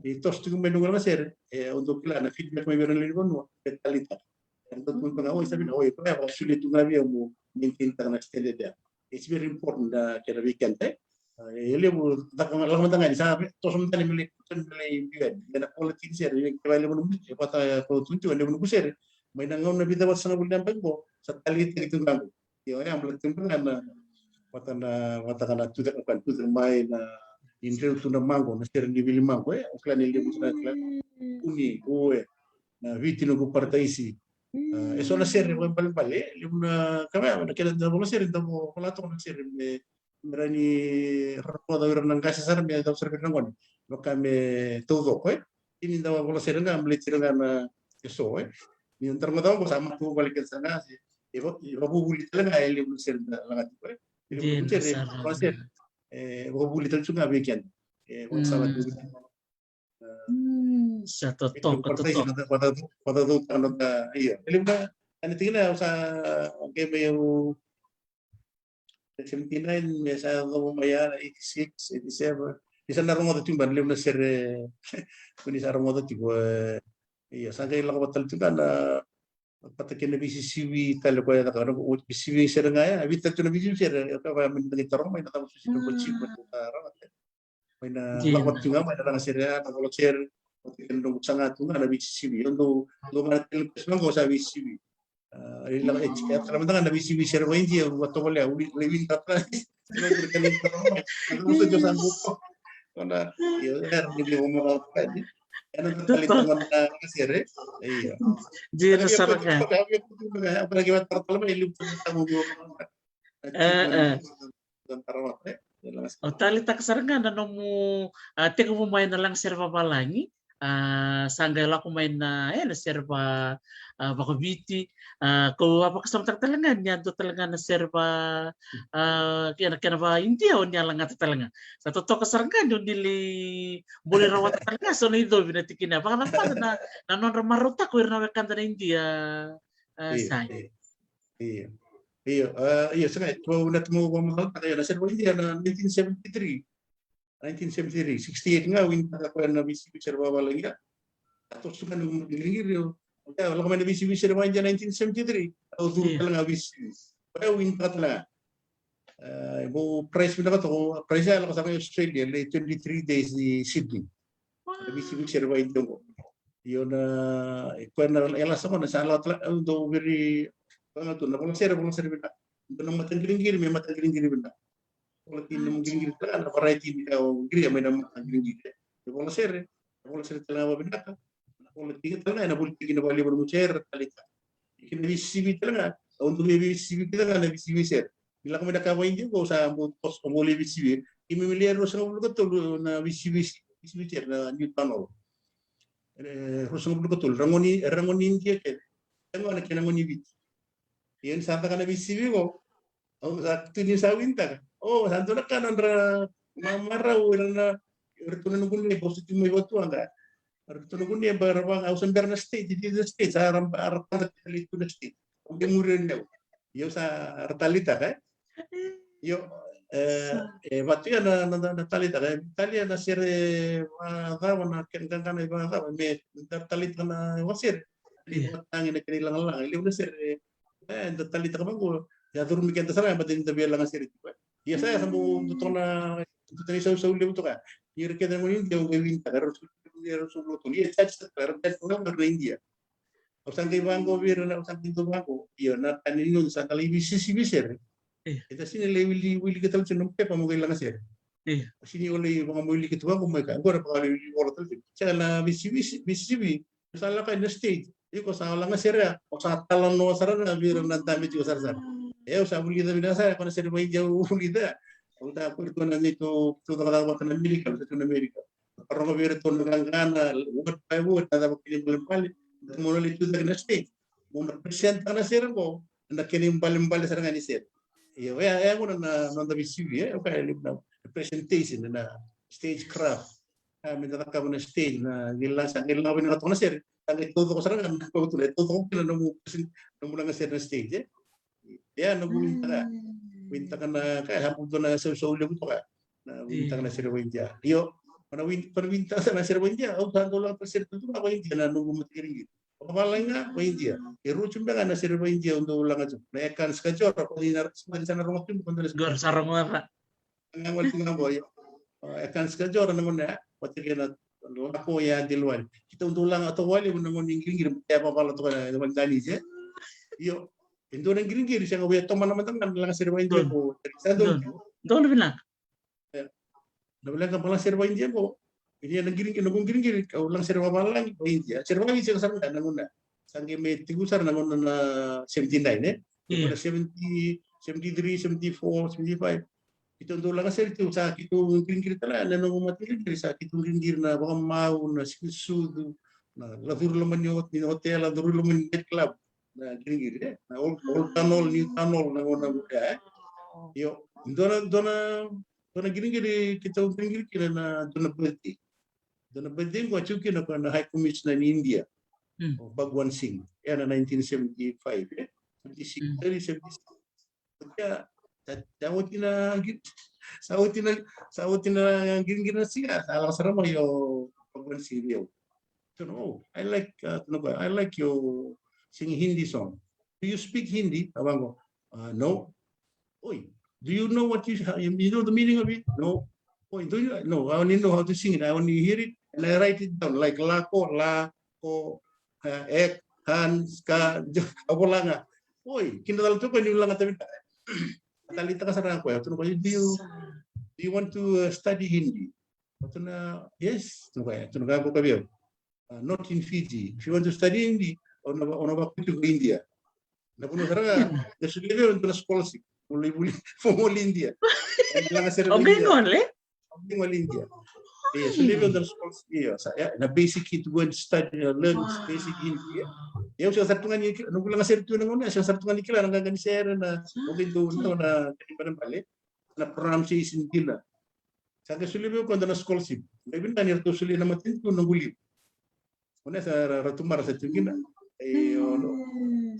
itos tung may nungal sir untuk kila na feedback may birnalin mo tertalita and tot mo nga sabi na oy pa sulit yung nga mo maintain ta na standard it's very important na kaya weekend ele mo lang matanga sa to som tani mili ton mili bigan na quality sir yung kaya mo nung pata ko tuntu ele mo sir may nangaw na bitaw sa nabul ng pagbo sa talita itu ngago yo ay amla tumpa na mata kana tu kan tu mai na indre tu na mango na sir ni bili mango uklan ele mo sa klan uni na vitino ko partaisi eso na sir mo bal-bal na kaya na kaya na mo sir ndamo wala to na sir merani roda ng kasi sar mi daw servir ng no kami todo ini daw wala sir nga amlit sir nga na eso yung termo daw ko sama ko balik sa na si iba bubuli talaga ili mo sir lang at ili mo sir bubuli talaga nga weekend wala sa sa totoo pada do ano da iya ili mo ano tingnan sa game yung 79 mesa ko maya 86 87 isa na rongo timban lem na sir kuni sa rongo tigo iya sangay lang ko tal tukan na patakin na BCCV talo ko ya kan ko BCCV sir nga ya bitat na BCCV sir ka ba min ngi tarong may natapos si ko chip ko tara may na lakot juga may na sir ya ko sir patakin no sanga tunga na BCCV do manatil ko sa BCCV ilang kaya talaga na BCB sir ko hindi wato wala living tatra sino berkalit ko sa Diyos ang buko na yun hindi mo makapag ano talit naman na sir iya di na sarang apalagi wat tartala may ilip sa mo talita kasarangan na mo teko mo may na lang serva balangi sanggay la kumain na na serva bakabiti ko apa kasama talaga niya do talaga na serva kaya ba hindi niya lang at talaga sa totoo kasarangan yung dili boleh rawat talaga so nito binatikin na baka na non ramaruta ko na kanta na India sai iya sangat ko unat mo ko mahal tayo na serva India na 1973 68 nga win pa ko na BCB serva lagi ya atau suka nung giringir yo kaya wala kami na BCB serva India 1973 atau dulu talaga BCB kaya win pa talaga mo price mo na to price ala sa Australia 23 days di Sydney BCB serva India mo yun ko na ela sa ko na sa ala do very to na kung serva na nang matanggiring may matanggiring na kalau tidak mungkin kita kan variety di kau giri may naman ang giri kalau sir talaga mabinaka kalau tidak talaga na politik na bali mo sir talita ikin BCB talaga untuk BCB kita kan BCB sir bila kami nakawin din ko sa post ko muli BCB imimiliar sa ulo ko na BCB sir na new tunnel sa ulo ko rangoni dia ke ano na kinangoni bit yun sa ka na BCB ko sa tunin sa winter santo na kanon ra mamaraw na retunan ko ni positive may voto anga retunan ko ni barabang ausan berna state di state sa arata talito na state kung muren daw yo sa artalita ka yo batu na talita ka Italia na sir daw na kan iba daw me talita na wasir libat tangin na kanilang lang libat sir talita ka bago ya durmi kan tasara batin tabi lang sir iya saya sambu tutong na tutong sa ulo to ka ir ke mo hindi ang gawin ta pero sulo to iya chat pero chat ko na India usang kay bango biro na usang tinto bango iyo na taninun sa televisi sir ita sini lewi kita cunum pe pamoy lang sir sini oleh mga muli kita bango may ka agora pa lewi wala tal sa na bisibi sa la ka na state iko sa lang sir o sa talon no sarana biro na dami ti sar sa kita binasa kung sir may jauh kita kung tapos ko na nito to katawa na Amerika sa Amerika parang mabiro to nagangana ugat pa ugat na dapat kinimbal mo na lito na state mo na present na sir ko na kinimbal sa nga ni sir iyo mo na BCB okay na presentation na stagecraft. Minta taka na stage na gilang na sir. Ang ito ko sarang ang pagtuloy ito ko pila nung lang sir na stage. Ya winta ka na kaya hapon to na sa ulo ko ka. Na winta ka na sir India. Yo, winta sa na sir India. O santo lang sir to ako India na nung matiring. Pamalang nga ko India. Iruchum na na sir India undo lang ato. Na ekan skajor ako ni sa rumah tim kundo Gor sarang mga. Ang wala nga boy. Ekan skajor naman na patigyan ako ya dilwan. Kita undo lang ato wali mo naman ingir kaya papala to na naman dali je. Yo, indo nang giring siya nga to man naman lang sir India ko. Don bilang. Nabilang ka pala sir India ko. Ini nang giring kau lang sir lang India. Sir India siya sarang na muna. Sangi may tigusar na muna na 79 eh. Pada 70, 73, 74, 75. Ito undo lang sir ito sa kitong giring tala na nung matigil sa kitong giring na baka mau na siksudo na ladur laman yot ni hotel ladur laman net club na giring eh. Na old tunnel new tunnel na muna muda eh. Yo dona giring kita giring na dona berarti. Dona berarti ko chuki na High Commissioner in India. Bhagwan Singh. Yan na 1975 eh. 76 kaya sautin na giring na siya. Alang sarama yo Bhagwan Singh yo. So no, I like your singing Hindi song. Do you speak Hindi? Abang ko, no. Oi, do you know what you know the meaning of it? No. Oh, do you? No, I only know how to sing it. I only hear it and I write it down like lako, ek, han, ska, apa langa. Oi, kinadal to ko ni lang tabi. Talita ka sarang ko. Do you want to study Hindi? Yes. Tunaga ko kabiyo. Not in Fiji. If you want to study Hindi, ono ba to India. Napuno sarang nasulive on the scholarship. Muli for India. Only India. Yes, so live on the scholarship. Na basic kid to go and study, learn basic India. Yung siya sartungan ni, nung lang sir tu nang una, siya sartungan ni kila nang sir na okay to na kaniban balik na pronunciation nila. Sa sulibe ko na scholarship. Maybe na nirto suli na matin ko nang gulip. Una sa ratumar sa tingin na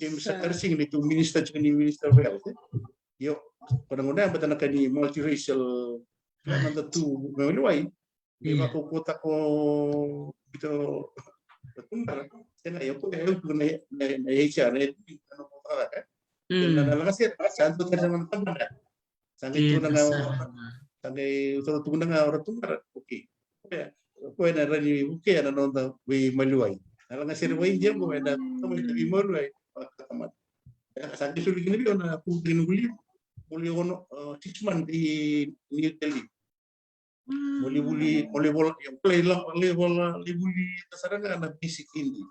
James Ersing ni tu minister of health. Yo, kadang-kadang bata na kani multiracial nanda tu meluai. Di ko kota ko ito tumbar. Sena yo ko na HR na ano ko ka. Na kasi santo ka naman tanda. Sangi tu na sangi utro tu na ora tumbar. Okay. Ko na rani okay na nonda we meluai. Alang sir way dia ko na kami di meluai. Tamat. Sangi suli gini na pugin guli. Muli ono 6 months di New Delhi. Muli bola yang play bola kasarang na basic Hindi.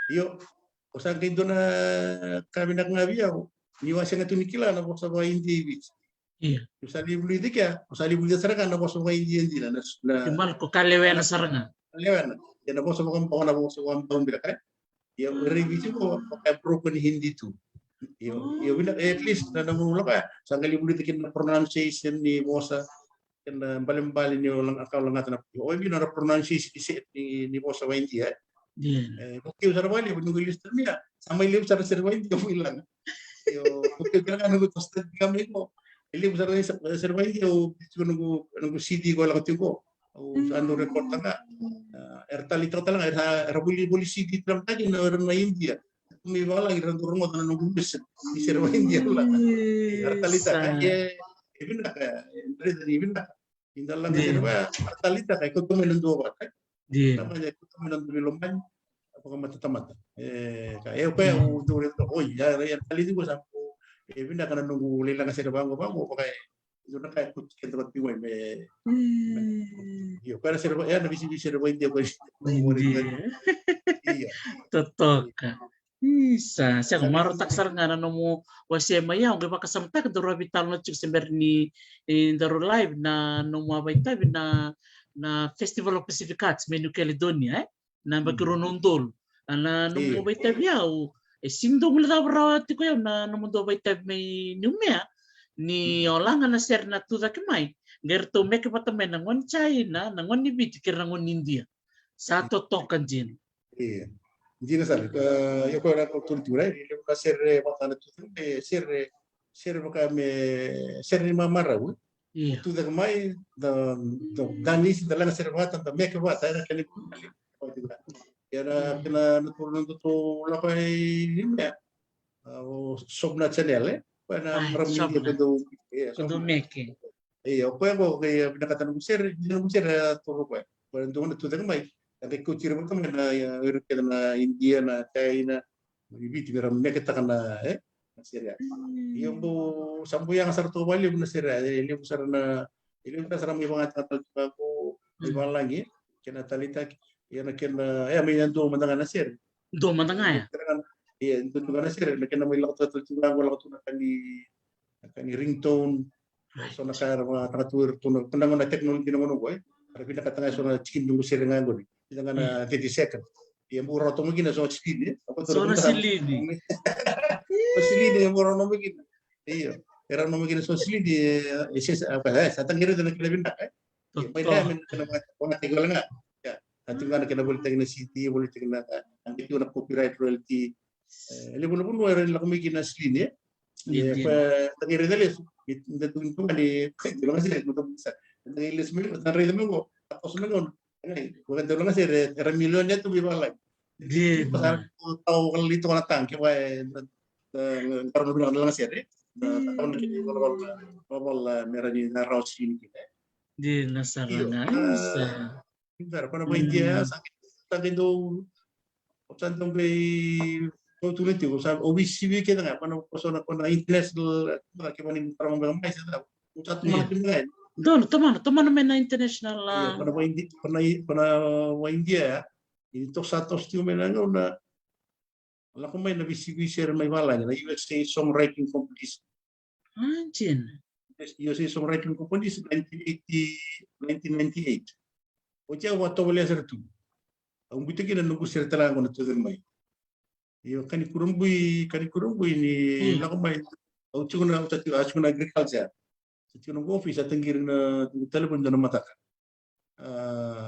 Yo, usang kito na kami ngabiyaw. Niwasa nga tunikila na po sa mga Hindi bits. Iya. Usali buli sarang na po sa mga Hindi na. Timbal ko kalewen na sarang. Kalewen. Yan na po sa mga pang na po sa mga pang bilakay. Yung review ko pakai broken Hindi tu. Yo bilang at least na namulak ka. Sa ngalibuli tikin na pronunciation ni Mosa. Kan balik ni orang akal lang natin na oh yun na pronunciation ni Mosa Wendy eh. Okay usar bali menunggu lister niya. Sama ilip usar Wendy kamu ilang. Yo okay kailangan nunggu toasted kami ko. Ilip usar Wendy o nunggu CD ko lang ko. O ano record nga. Ertalita lang buli CD lang tadi na India. May wala irang turun mo na nunggu bis ni Wendy lang. Ertalita even Indah lang kasi ba artalita kay kung tumilundo ba kay tama niya kung tumilundo lumban apakah matatamat kaya pa uturin to oy artalita ko sa ko even na kana nunggu lilang kasi bango kay ito na kay kung kento piway me yo para sir ya na bisi Wendy ko iya totok Isa, siya kung marotak sarang nga na mo wasya maya, kung iba kasamta, kaduro vital na chuk simber ni Indaro Live na nung mabay tabi na Festival of Pacific Arts, New Caledonia, na magkirunundol. Na nung mabay tabi yaw, sindong mula rawati ko yaw na nung mabay tabi may numya, ni olangan na sir na tuda kimay, Gerto meke patamen nangon China, nangon ibit kira nangon India. Satu token jin. Iya. Jadi sabe, eu quero a cultura, ele vai ser matando tudo, ser ser mamara, Iya. tudo que mais da ganis da lana ser mata da meke mata era aquele era pela no tu lá vai né o sobna channel para Ay, ramil dia sobna. quando Kudu meke. iya o pego que pinakatan mo ser turo ko para doon tudo que mais ada kucir mo kami na Europe na India na China ibig biram meke takana Syria yung bu sambu yang sarto bali bu Syria ili bu sarana ili bu sarana may mga tatal ko ibang lagi kena talita yana kena may nando mandangan na Syria Do matanga ya. iya itu juga na Syria na kena may lakot juga wala ko na kani ringtone so nakara mga takatur tunog pandangon na teknologi na mo ko para pinakatanga so na chikin dungo Syria nga godi kita na 30 second yang murah to mungkin so chikin apa to Sona silini. Silidi yang murah no mungkin iya era no mungkin so silidi ese apa sa tangere de kila binda may dami na mga tigol nga ya at yung na kina boleh tingnan city boleh tingnan ang ito na copyright royalty libo na puno era nila kumikina silini ya pa tangere de hindi tuntung ni hindi lang kasi ito bisa nailis mo na rin mo tapos na ngon maganda lang kasi era milyon niya tumibalay Di ba? tahu kalau itu orang tangki wae karena bilang dalam seri tahun ini kalau merah di naros ini kita Di nasaranga. pintar pada main dia sakit itu santam be kau tulis itu saya OBC kita nggak pada persona pada international bagaimana orang bilang mais itu satu macam lain Dono, tomano mena international iya pada India itu satu stiumen na la ko may na bisi-bisi may wala na USA Songwriting Competition. Anjin. USA Songwriting Competition 1998. O tia wato wala ser tu. Ang buti kina nungu ser tala ko na to may. Yo kani kurumbuy ni la ko may o tugo na agriculture. Sa tugo ng office at ngir na telepon na mataka.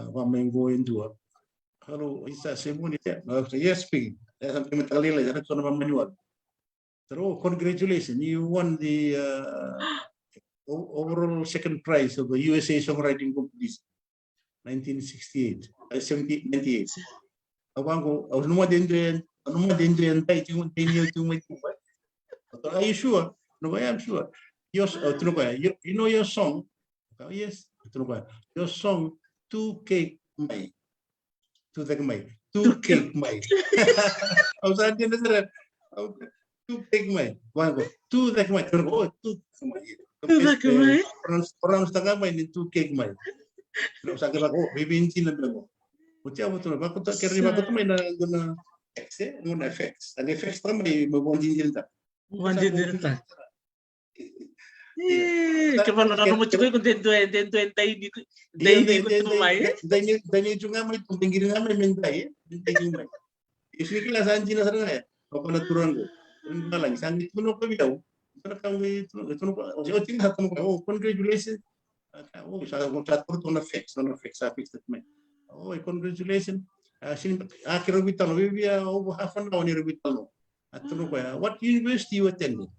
Wa may goin duwa. Kalau isa semua ni yes speaking sampai mentalila jadi sono manual so congratulations you won the overall second prize of the USA Songwriting Competition 1968 98 abango I was no more than tai cuma are you sure no I am sure yes you know your song yes your song 2K Mai tu cake mai ausan dia nasara tu cake mai wango tu cake mai terus tu mai orang setengah mai ni tu cake mai kalau sakit aku bibinci na bego ucia betul aku tak kira aku tu mai na guna x guna effects dan effects tambah membonding dirta Kemana orang mau cukup dentro dai di kutu mai. Dani juga mai pinggir ngamai mentai mai. Isi kelas anjing nasaranga ya. Apa naturan go. Lagi sangit puno ko bidaw. Sana kami itu o tinggal satu ko congratulations. Oh sa ko satu to na fix that mai. Oh congratulations. Sini akhir bital bibia half an hour ni bital. Atun ko what university you attended?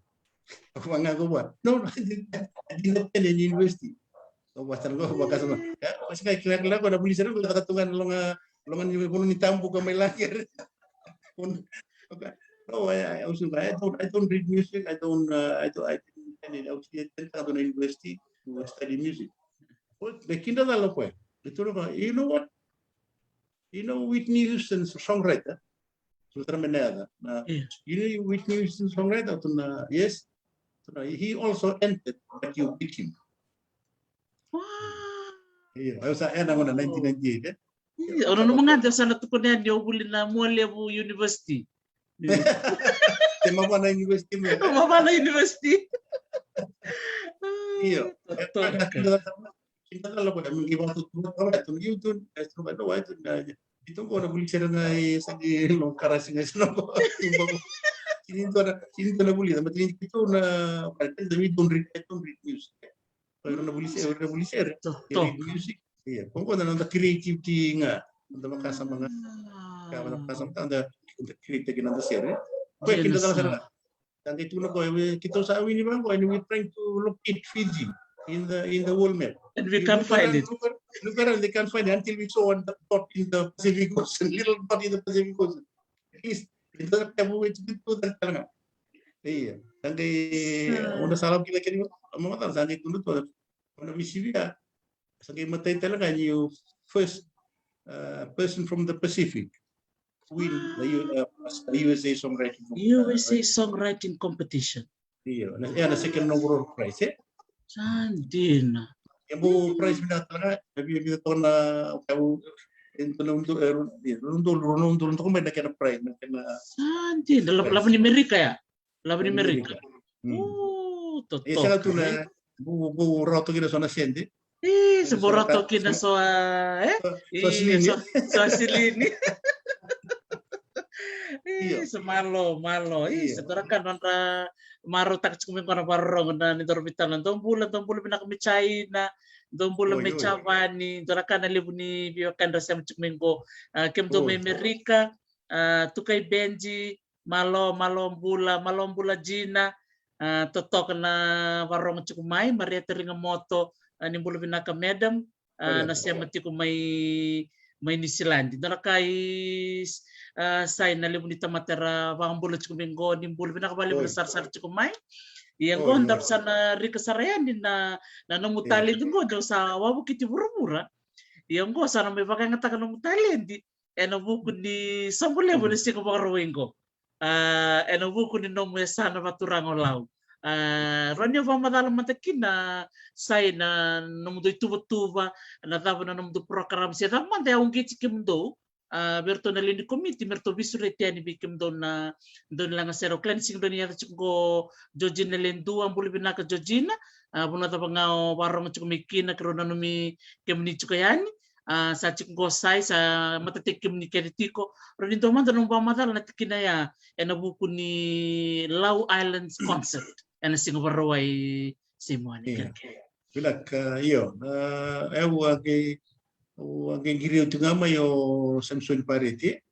Aku ngaku buat. No, I didn't attend any university. So bahasa lo bakas semua. Ya, masih kayak kira-kira kalau ada beli seru kalau katungan longan pun ditampu ke main lagi. No, I don't read music. I don't university to study music. Well, the kinder lo kue. Itu lo you know what? You know Whitney Houston songwriter. Sultan Menada. You know Whitney Houston songwriter? Yes. He also entered, but you beat him. Wow. Iya, saya nama 1998 ya. Orang mengajar sana tu kena dia boleh na Molebu University. Tema mana university? Mana university? Iya. Kita kalau pada mengibat tu itu itu orang boleh cerai sagi longkar singa sinopo. Ini tu ada boleh, tapi itu na partai demi don't read music. na bulisere. Tok. Music. Iya, pokoknya nanda creativity nga. Nanda makasa mga makasa anda creativity nanda sere. Kaya kinda kala sana. Dan itu na ko kita sa awin ni bang ko and we trying to locate Fiji in the world map. And we can't find it. Look around, they can't find it until we saw on the dot in the Pacific Ocean, little dot in the Pacific Ocean. At least itu na mo itu dan talaga. Iya, dan una salam kila kini mga tan sangi tunut wala na bisibia. Sangi matay talaga you first person from the Pacific win the USA songwriting competition. Iya, na second overall prize Sandina. Yang bu prize bina talaga, nabi na kau into nung ko may nakina prize nakina. Sandina, laban ni Amerika ya? Laban ni Amerika. Totoo. Isa tu na bu rato kina so nascendi. Seborato kina so Silini. Semalo. Sekarang kan nonton maro tak cukup kono parong na ni dorbitan nonton bulan pinakamichai na bulan mechavani dorakan na libuni biokan rasam cukup kem do Amerika tukai Benji malo bula Gina totok na parong cukup mai Maria teringa moto ni bulan pinaka madam na siya mati ko may New Zealand. Dorakai sai na libu ni tamatera bang bulat cukup minggu ni bulu pinakabali mo sar cukup mai. Yang ko ndap sana rika sarayan din na namutali din ko daw sa wabu kiti burubura. Yang ko sana may bakay ngatakan namutali di eno buku ni sambule mo ni siko pagarawingo. Eno buku ni nomu sana baturang olaw. Ranyo pa madalang matakin na say na namudo tuba na tabo na namudo program siya taman tayo ang kitsikim do berto na lini committee berto bisurete ani bikim do na don lang zero cleansing do niya ko Jojina lendu ang buli binaka Jojina buna ta pangao warong chukumikina krona numi kemni chukayani sa chiko sai sa matatikim ni keritiko rinto man tanong pamadal na tikinaya enabuku ni Lau Islands concert and Singapore way Simone. Bilak iyo ang giriw tu ngama yo Samson Parete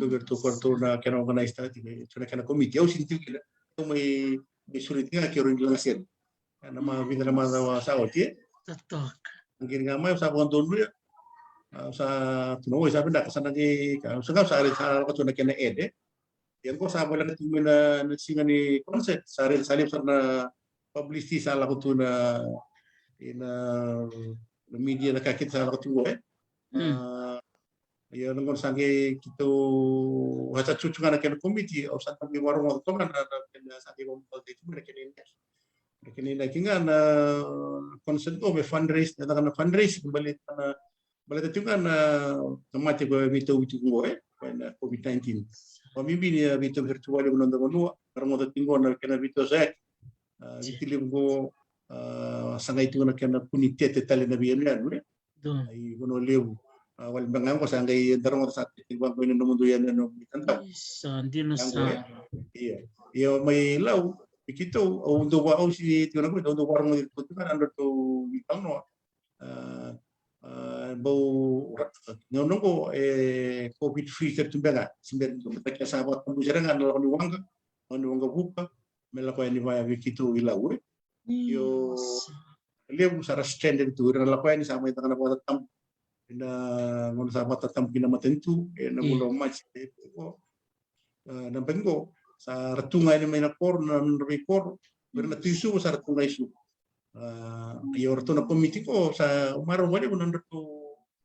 goverto kwarto na kana organize tati tuna kana committee au sinti kila may sulit nga kiro nila sir na mabinda na mga sa oti Tatok ang ngama sa buwan dulu ya sa tunoy sabi na kasana ni sa ari sa tuna kana ede yang ko sabi lang ito na singa ni concept sa rin salip sa na publicity sa ala ko to na media na kakit sa ala ko to ya ngon sange kito hasa cucu na kena committee o sa tabi warung waktu kan na sange mo itu kini na kinga na consent o be fundraise na fundraise balik na balik itu kan temati ko bito ko na COVID-19 pamimbi ni bito virtual yung nandang karamo tinggo na kena bito sa bitilim ko sangay itu na kena punitete tali na biyan yan ay kuno lew wal bangang ko sangay darong sa tingwang ko ni mundo yan no bitantaw sandino sa iyo may law ikito o undo wa o si tino ko undo warang mo dito kan ando to bitang no bau nonong ko COVID free tertumbenga simben ko takya sahabat ko jarangan lo ni wanga buka mela ko ni vaya bikitu ilawe yo lem sara standard tu na ko ni sama itang na ko tam na ngon sahabat tam pinamatentu na bulo match ko na bengo sa ratunga ni may nakor na report berna tisu sa ratunga isu yo rato na committee ko sa umaro wali ko nandito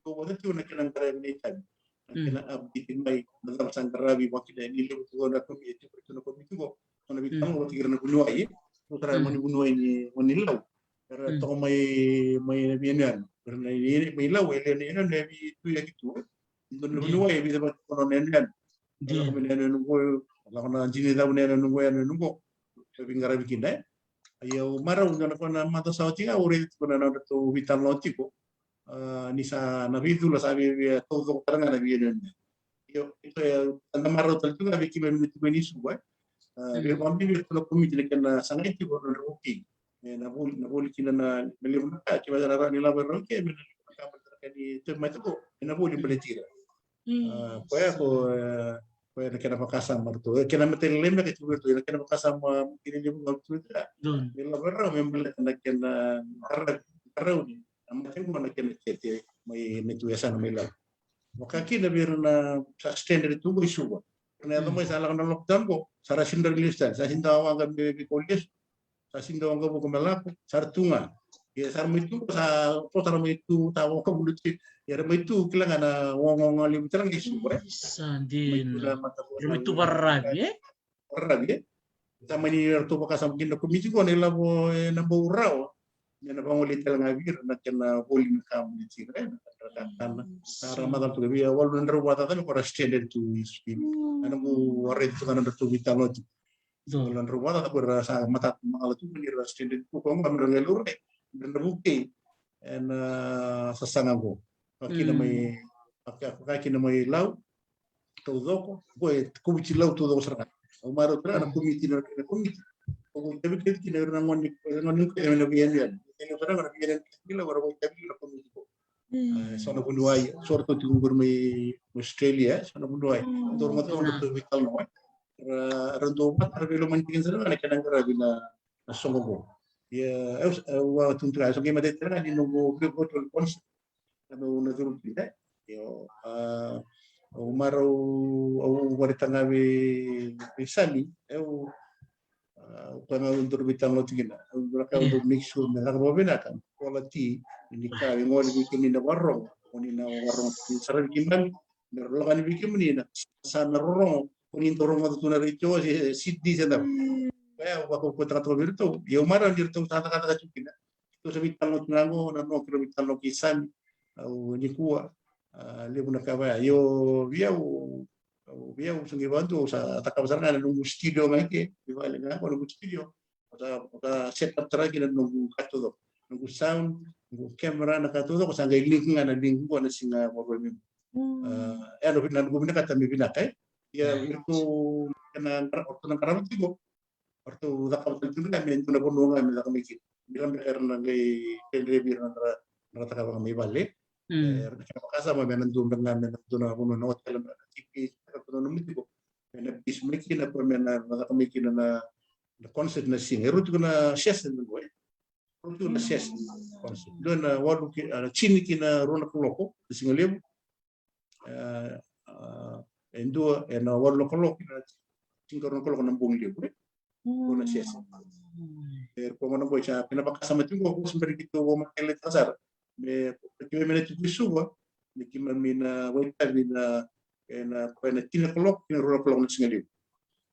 wala tu na kinang karamitan kina update may dalam sangkarabi wakil na nilo ko na committee ko na committee ko na bitang ko tigir na bunuay putra mo ni bunuay ni Manilaw pero to may nabiyan pero may law ele ni na nabi tu ya gitu don bunuay bi dapat kono nenen ko nenen ko wala ko na jini daw nenen ko yan ko sabi ngarabi kinay ayaw maraw na ko na mata sa tinga uri ko na to vital lotiko ni sa navidula sabi todo karanga na biyan yo ito ang maraw talaga na bikin ni suwa pero kami ko na committee na sana ito ko na okay na buli kina na melim ka ki wala ra nila berro ke men ka di tu mai tu ina boleh beletira poya ko poya kena pakasam martu kena metel lemme ke tu kena pakasam ini dia waktu itu nila berro membelet na kena karra ni amatin mo na kena kete mai netu esa na mila maka kina birna sustained itu go isuwa Ternyata may salah ng lockdown ko, sara sindar listan, sa sindaw ang gabi kolis, sa sindaw ang gabi kumalako, sartunga. Ya sar itu sa po sar itu tawo ko bulut ya itu kailangan na wong alim terang isu bre. Sandin. Itu barrabi. Barrabi. Tama ni to baka sa gindo komisi ko nila bo na bo raw. Yan ba ulit lang ngabir na kana holding kam ni tigre kan sa ramadan to gabi wal ndro wata tan ko extended to speed ana mo warre to kana to vitalo wal ndro wata ko sa mata mala to ni extended ko ko ngam ngelur dan bukti en sasanga ko akina may akina may law to doko ko ko bici law to do sarka o maro tra na komiti na komiti ko tabi kiti na ngoni ko na biyan yan ini orang orang biar kita orang mau tabi la komiti ko sono bunduai sorto tungur mai Australia sono bunduai dor mo to vital no rando mat arbelo mantingin sa na kanang rabina na songo ko ya wa tuntra so kima de tra di no ko to pons ano na duro pida yo umaro au warita ngawe pisani eu para untuk bitan lo tingina mereka untuk mix sur mereka bobina kan quality ini kali ngol bikin ini warung ini warung sarang kimban berlakan bikin ini sana rorong ini dorong atau tunar itu siddi sedap kayak waktu kota kata beritu ya umara dirtu kata-kata cukina itu sebitan lo tunango dan no bitan lo kisan au ni kuah lebu nak apa yo via usungi bantu sa takabasar na nung studio ngake bivale nga ko nung studio ota setup traki na nung katudo nung sound nung camera na katudo ko sa link nga na link ko na singa mo mi ano binan ko binakata mi binakay ya itu kana orto ng karamti ko orto dakabasar tu na mi na puno nga mi na kami bilang karena ngay kendrebi na takabang mi bale kasama menan dum dengan menan duna kuno no hotel na tipi kuno no mitiko menan bismiki na po menan na kami kina na concept na sing erut na chess na boy erut na chess concept don na wadu ki chini kina rona koloko singalem endo na wadu koloko na tingaro koloko na bung libre na chess ko mo boy sa pinapakasama tingo ko sembari kito mo makelet kasar kime mena tu bisuwa ni kime mina waita mina ena koena tina kolok kina rola kolok na singali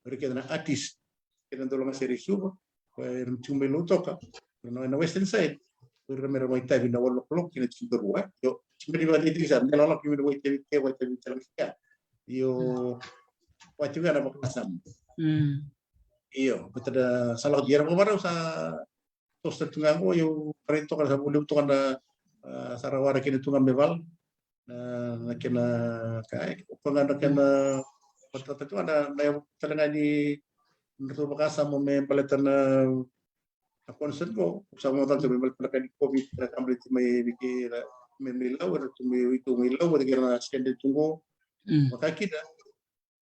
mereka na artist kena dolong seri suwa ko tumbe lo toka no na western side mereka mera waita mina wala kolok kina tina ruwa yo kime di wali disa mela la kime waita talaka yo watu kana bakasam iyo betada salah jera ko sa tosta tungango yo parento kana sa bulu to kana sarawara kini tungan bebal na kena kai penganda kena pertata itu ada yang telenga di menurut bakasa mau mempeletan konsen ko sama tanto mempeletan di covid kambri mai biki memilau atau itu milau kira skende tunggu maka kita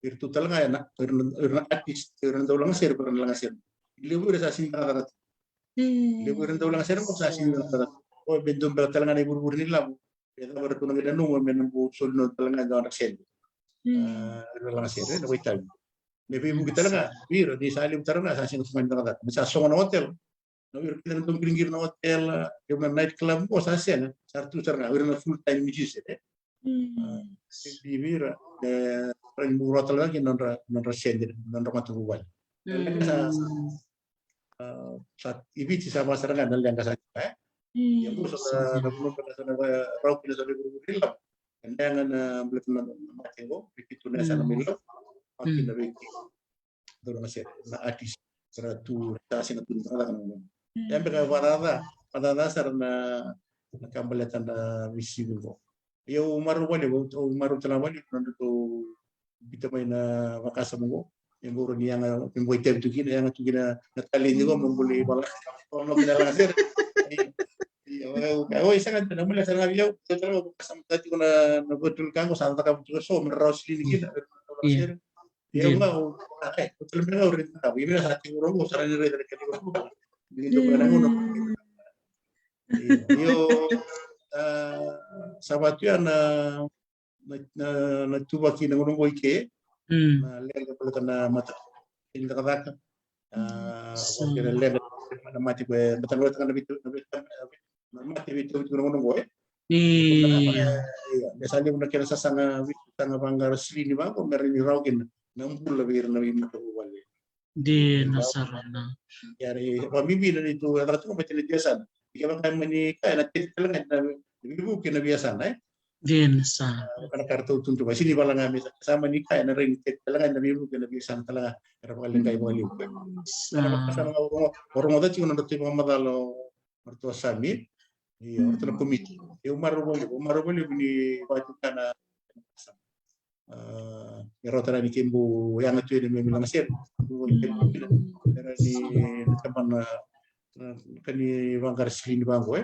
virtu telenga ya nak irna artis irna ulang ser pernah langasir lebu udah sasin kata lebu irna ulang ser kok sasin kata oh bentuk bertelangan ibu ni lah kita bertunang kita nunggu menunggu sulno telangan jangan sen telangan sen itu kita maybe ibu kita lah bir di salim terang asal sing semuanya terang bisa songon hotel wir kita nonton pinggir hotel di night club oh sasen satu terang wir full time musician di bir orang murah hotel lagi non sen non rumah tujuan saat ibu sama serangan dan yang kasar ya musuh belum pernah sana rau kita sudah berulang kendangan belum matengo begitu nasa namilo makin lebih dorong masih na artis seratu rasa na tunang kan yang mereka pada dasar na kambaletan na misi dulu yo umaru telah wali nanti kita main makasa mo yang guru ni yang membuat itu gini yang itu gina Natalie juga membeli bala kalau kita langsir Oh, isa kan na mula sa ngayon, talaga kasama dati ko na budol ka ko sa taka ko so meron silikin. Iya. Yung Din. nga, betul nga rin tahu. Iba sa ating ulo, sa rin rin rin dito pa lang uno. Yo sabat yan na tuba kinang ko ike na lega pala na mata in ka baka porque na lega na mati ko betul ka na bitu na mati bitu ko ko Iya. Misalnya muna kira sa sanga banggar sili ba ko meron ni rawgin nang pula bir na wim ko wali. Din nasarana. Yari pamimbi na nito at ko pati biasa. Ikaw kan mani kaya natin lang na bibu kina biasa na Din sa. Karena kartu tuntu ba sini bala nga sama ni kaya na rin talaga na bibu kina biasa talaga pero pala kay mo liw. Sa. Sa orang mo dati ko na dati mga madalo marto sami. Iya, orto na komite. Eu marubol ni batu kana Rotara ni Kimbu yang itu ini memang nasir. Era ni teman kani bangkar sini bangko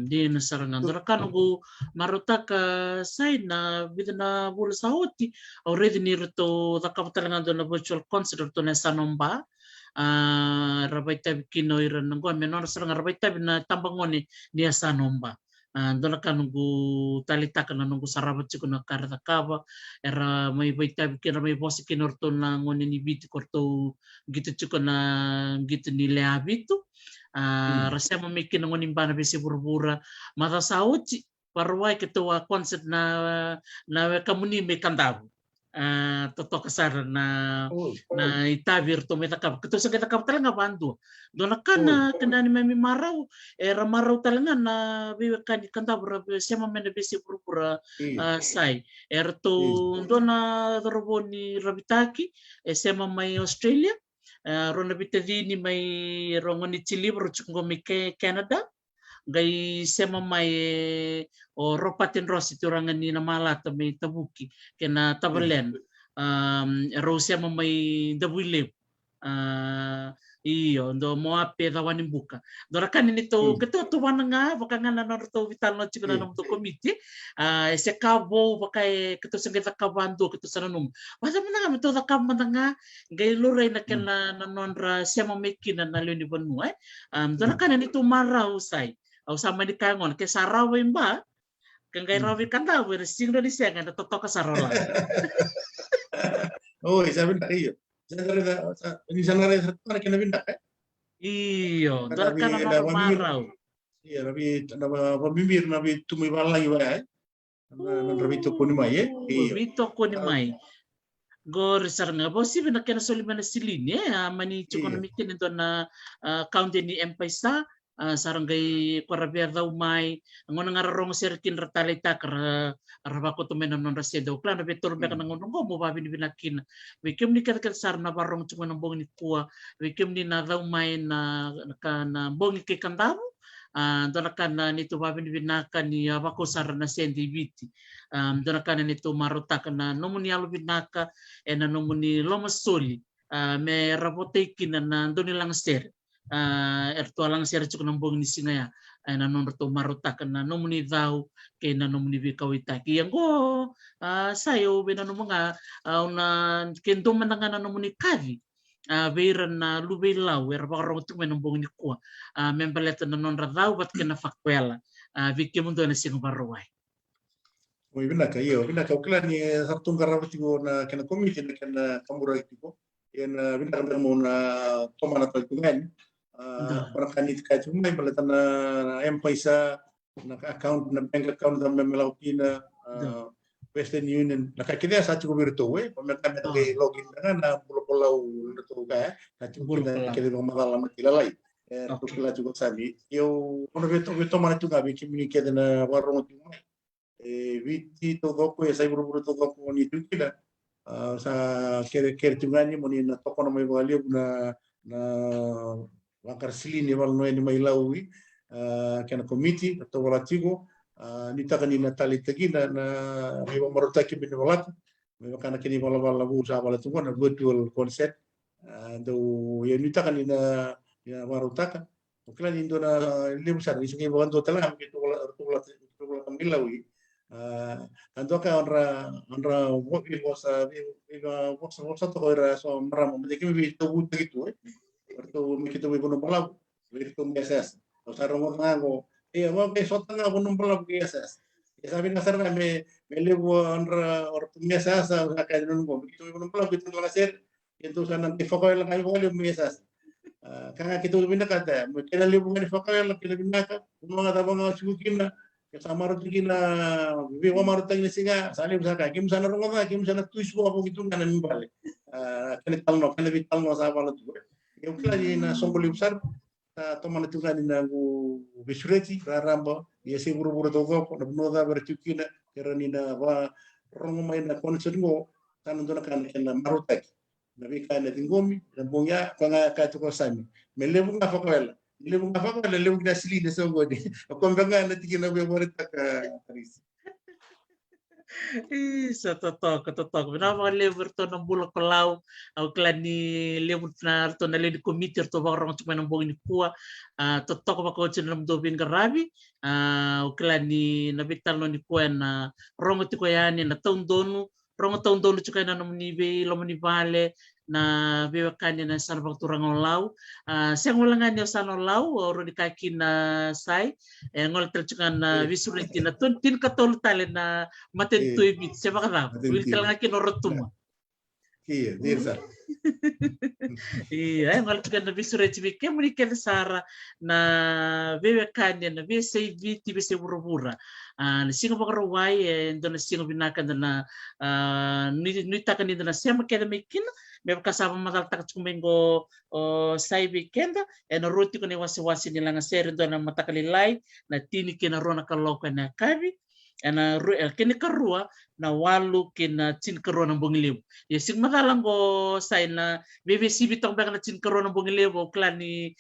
Di nasarangan. Kan go marutaka sai na bidana bul sauti already ni ruto takapatalangan do na virtual concert to na sanomba. Rabai tabi kino iran ngo menor sarang rabai tabi na tambangoni dia sanomba. Dona kan nunggu talita kan nunggu sarabat ciku na karata kaba era mai bai tabi kina mai bosi kinor to na ngoni ni biti korto gitu ciku na gitu ni lea bitu. Rasanya memikin ngoni bana besi burbura mata sauci parwai ketua konsep na kamu ni mekandabu. Toto kasar na itabir to meta kap ketu sa kita kap talaga bandu dona kana kendani memi marau era marau talaga na biwe kan kantabra sema mena besi purpura sai to dona roboni rabitaki sema mai Australia rona bitadini mai rongoni Chile ro mi Canada gai sema mai o ropatin rosi turangan ni na malata may tabuki kena tabalen rosia mai dabuile iyo ndo mo ape dawan buka dorakan ini to keto to wananga baka nga na to vital no chiko na to komite se kabo baka keto sa kita kabando keto sa nanum basta mo nga to da kabanda gai luray na kena na nonra siya mamekina na luni banu dorakan ini to marau sai au sama di kangon ke sarawin ba kangay rawi kanda wer sing do siya nga totok ka sarola sabi na iyo ini sana rin sa kina binda iyo dal kana no maraw iya rabi na pamimir na bi tumi balay ba rabi to kuni mai iyo bito kuni mai gor saranga bosi bina kena solimana silini mani chukon mikin ito na county ni Empaisa sarangay korabia daw may ngon nga rong sirkin ratalita kara arabako to menon non rasya daw klan betul be kanang ngon mo babi ni binakin wikim ni kat sar na barong chungo ng bong ni kuwa wikim ni na daw may na bong ni kandaw donakan nito babi ni binakan ni abako sar na sendi biti donakan nito marutak na nomuni alo binaka na nomuni lomasoli me rapotekin na donilang ser ertualang siya cuk ng bong ni singaya ay nanon to marutak na nomuni daw kay na nomuni bikawita kiyang ko sayo binano mga na kendo man nga na nomuni kadi beiran na lubilaw er bakarong tuk men bong ni ko membalet na non daw bat kena fakwela bikim do na sing barwai Muy binaka uklan ni sartung karawati ko na kena komite na kena kamura ko yan binaka mo na tomana taltungan orang kanit ka cuma balatan na Empaisa na account na bank account na memelauki na Western Union nakakita sa cukup virtual pemerintah may login na pulau-pulau itu ka cukup kaya mga malaman kilalay to kila cukup sabi yo ono beto mana tu gabi kimi kaya na warung tu viti to goko ya sai buru-buru to goko ni tu kila sa kere tungani mo ni na toko na may value na Bangkar sili ni wal noy ni may lawi kana komiti atau walatigo ni takani na tali tagi na may marutaki bin walat may kana kini wala bu sa wala tungo na virtual concept do ya ni takani na marutaka Uklan indo na libu sar isu ke bukan total am gitu kalau kamila wi. Tanto ka onra woki bosa viva bosa to era so mram de que vi to gut gitu Orto mi kita wi bono bala wi to mesas. O sarong ngo wa ke sotanga bono bala mesas. Ya sabi na sar me libu onra orto mesas sa ka nungo mi kita wi bono bala gitu la ser. Entonces nanti foco lang ay volume mesas. Kaya kita lebih dekat ya, kena lihat bukan di fakal lah, kita lebih dekat. Mga tabang nga sugukin na, kasama rin tingin na, biwa marot tayo singa, salim sa ka, kim sana runga ka, kim sana tuis ko ako gitu nga namin balik. Kaya vital no sa pala tuh. Yung kila di na sombol besar, teman itu kan na bisureti, raramba, dia sih buru-buru togo, na bunoda bercuki na, kira ni na ba, rongo may na konsen mo, tanong doon na kan marot tayo. Nabi kana tingomi rambonya kanga katu ko sami melebu nga fakwela lebu na sili de songodi ko mbanga na tigina be morita ka taris Sa totoo. Binaba ka lever to ng bulak palaw. Ang klan ni lever na to na lady committee to ba orang cuma ng buong ni kuwa. Totoo ba ko ng dobin garabi. Ang klan ni nabital no ni kuwa na rongo ti ko yan na taon dono. Rongo taon dono chuka na naman ni be lomo ni vale na bewa kanya na sana bang turang law. Siyang wala nga niya sana law oro di kakin na say. Ngol tel chuka na visuriti na tun tin katol tali na maten tuy bit siya baka wil talaga kinorotuma. Iya, dirsa. Iya, ngol chuka na visuriti bit kaya muni kaya sara na bewa kanya na bewa say biti bewa say burubura. Singo baka rawai ndo na singo binakan na nuitakan nito na siya makaya may kina may kasama mataltak kumengo say weekend na ruti ko ni wasi-wasi nila nga seri do na matakalilay na tini kinaro na kaloka na kabi na kini karua na walu kina tin karua ng bungiliw yesing matalang ko say na BBC bitong baka na tin karua ng bungiliw o klan ni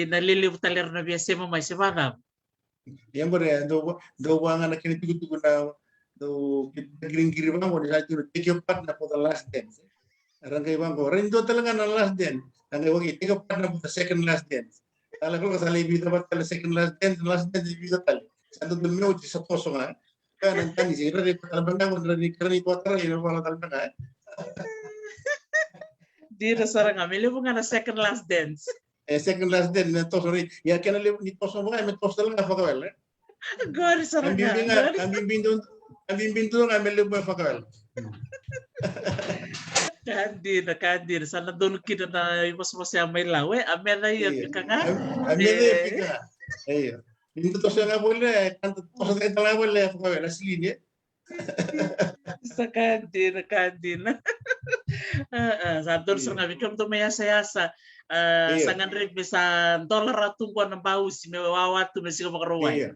naliliw taler na biyase mamay si Bagam. Yang gore do wanga na kini tugu na do giring bang mo sa tiro take your part na for the last dance. Rangkay bang ko rin do talaga na last dance. Rangkay wag take your part na for the second last dance. Kala ko kasali bida ba tala second last dance bida tali. Santo dumyo ci sa toso nga. Kaya nang tani si rari tala bang ko rari karani ko tara ino wala tala nga. Di na sarang amili mo nga na second last dance. Second last dance na toso rin. Ya kena le ni toso ba me toso lang fa kawel. Gori sarang nga. Ang bimbinto nga amili mo fa kawel. Kandir sana doon kita na mas may lawe amena yun ka nga amena yun ka ayo pinto to siya nga boleh tanto to sa tala boleh ako na silinya sa kandir sa doon sa nga bikam to maya sayasa sangan rin sa dollar atong kuan ng baus may wawat to mesig makaruway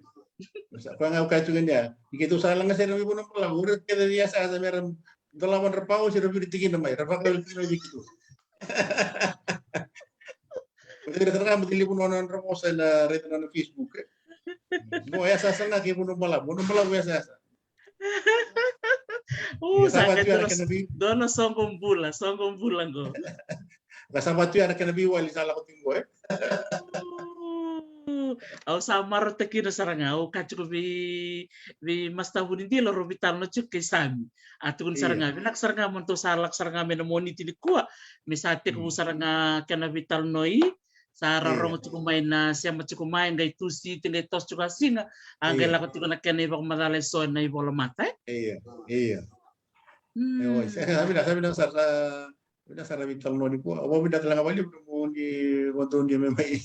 Masa pa nga katungan niya ikito sa lang nga sa nabi mo ng pala urat ka niya sa meron dalaman repau sih lebih tinggi namanya repau kalau itu lebih gitu. Betul terang betul pun orang repau saya rate na Facebook. Mo ya sasa na kiyo mo malam ya sasa. Sangat dono songkong bulan go. Kasama tu anak nabi wali salah ko tinggo Au samar tekina saranga au kachuko bi masta hindi lo robital no chuk kisami atukun saranga binak saranga monto salak saranga menomoni tili kuwa misate ko saranga kana vital noi sara rongo chukumay na siya machukumay ngai tusi tili tos chuka singa angay lako tiko na kena ibang madalay so na ibola mata iya sabi na sara vital no ni kuwa awo bidak lang awali mo ni wonto ni memay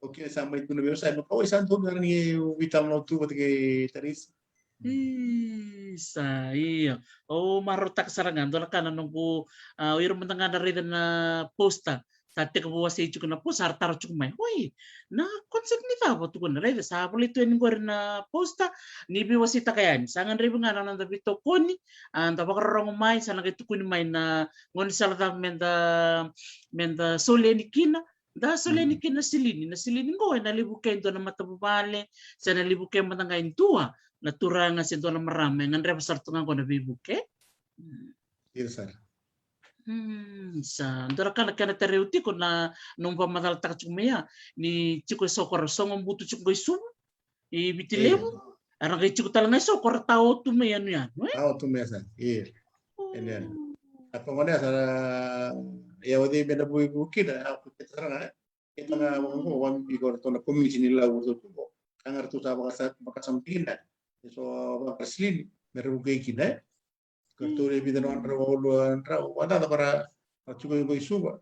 Okay, sama itu nabi saya mau santo dengan ni vitam no tu ketika taris. Iya. Marotak sarangan doon ka na nunggu wiro mentanga na rin na posta. Tati ka buwas sa ichuk na po sartar chuk may. Hoy, na konsep ni tabo tu kun rin sa polito ni gor na posta ni biwasita kayan. Sangan rin nga na nanda bito koni. Anda bakarong may sa nagitukunin may na ngon salata menda sole ni kina. Da soleni kina silini ko nalibuken do na matabubale sa nalibuken matangain tua naturanga sa do na marami ngan repasar tungan ko na bibuke Iya sir Sa ndora kana tereuti ko na nung pamadal tak chumea ni chiko sokor songom butu chiko isu I bitilemo arang kay chiko talanga sokor tao tu me ano yan Tahu tu mesa. Iya. Ini. Oh. Apa ngone sa ya wadi beda bui buki da aku kita kita nga mo wan bi ko to na community nila uso ko. Kangar tu sa baka samping da. So baka slin meru buki kida. Kartore bi da non wada da para chuko ko isuba.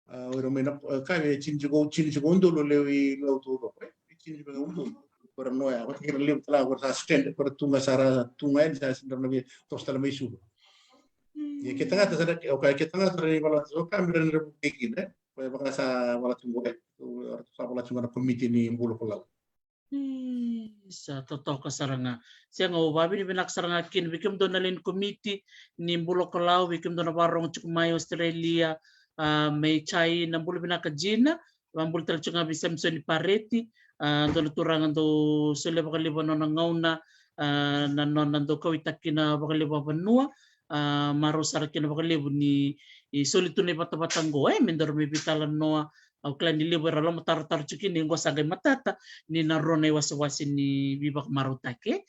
Oro mena kaya chinjigo ndolo lewi lo to ko. Chinjigo ndolo para noya. Wat kira lew tala ko sa stand para tunga sara tunga sa sindar nabi tostal mai suba. Ya kita nggak terus ada, oke kita nggak terus kalau so kami dari republik ini, kalau bangsa sa wala tunggu itu sa wala tunggu na komite ni bulu pulau. Sa totoo ka saranga siya nga ubabi ni binak saranga kin bikim do nalin committee ni bulo kalaw bikim do na barong chukumay Australia may chai na bulo binaka Gina bambul tal chunga bisamso ni Pareti do naturangan do sila bakalibo no nangauna na non nando kawitakina bakalibo banua maro sarakina bakalibo ni solito ni batabatanggo mendor mi bitalan noa au klan ni liber alam tar chukin ni sagay matata ni narone wasi ni bibak marutake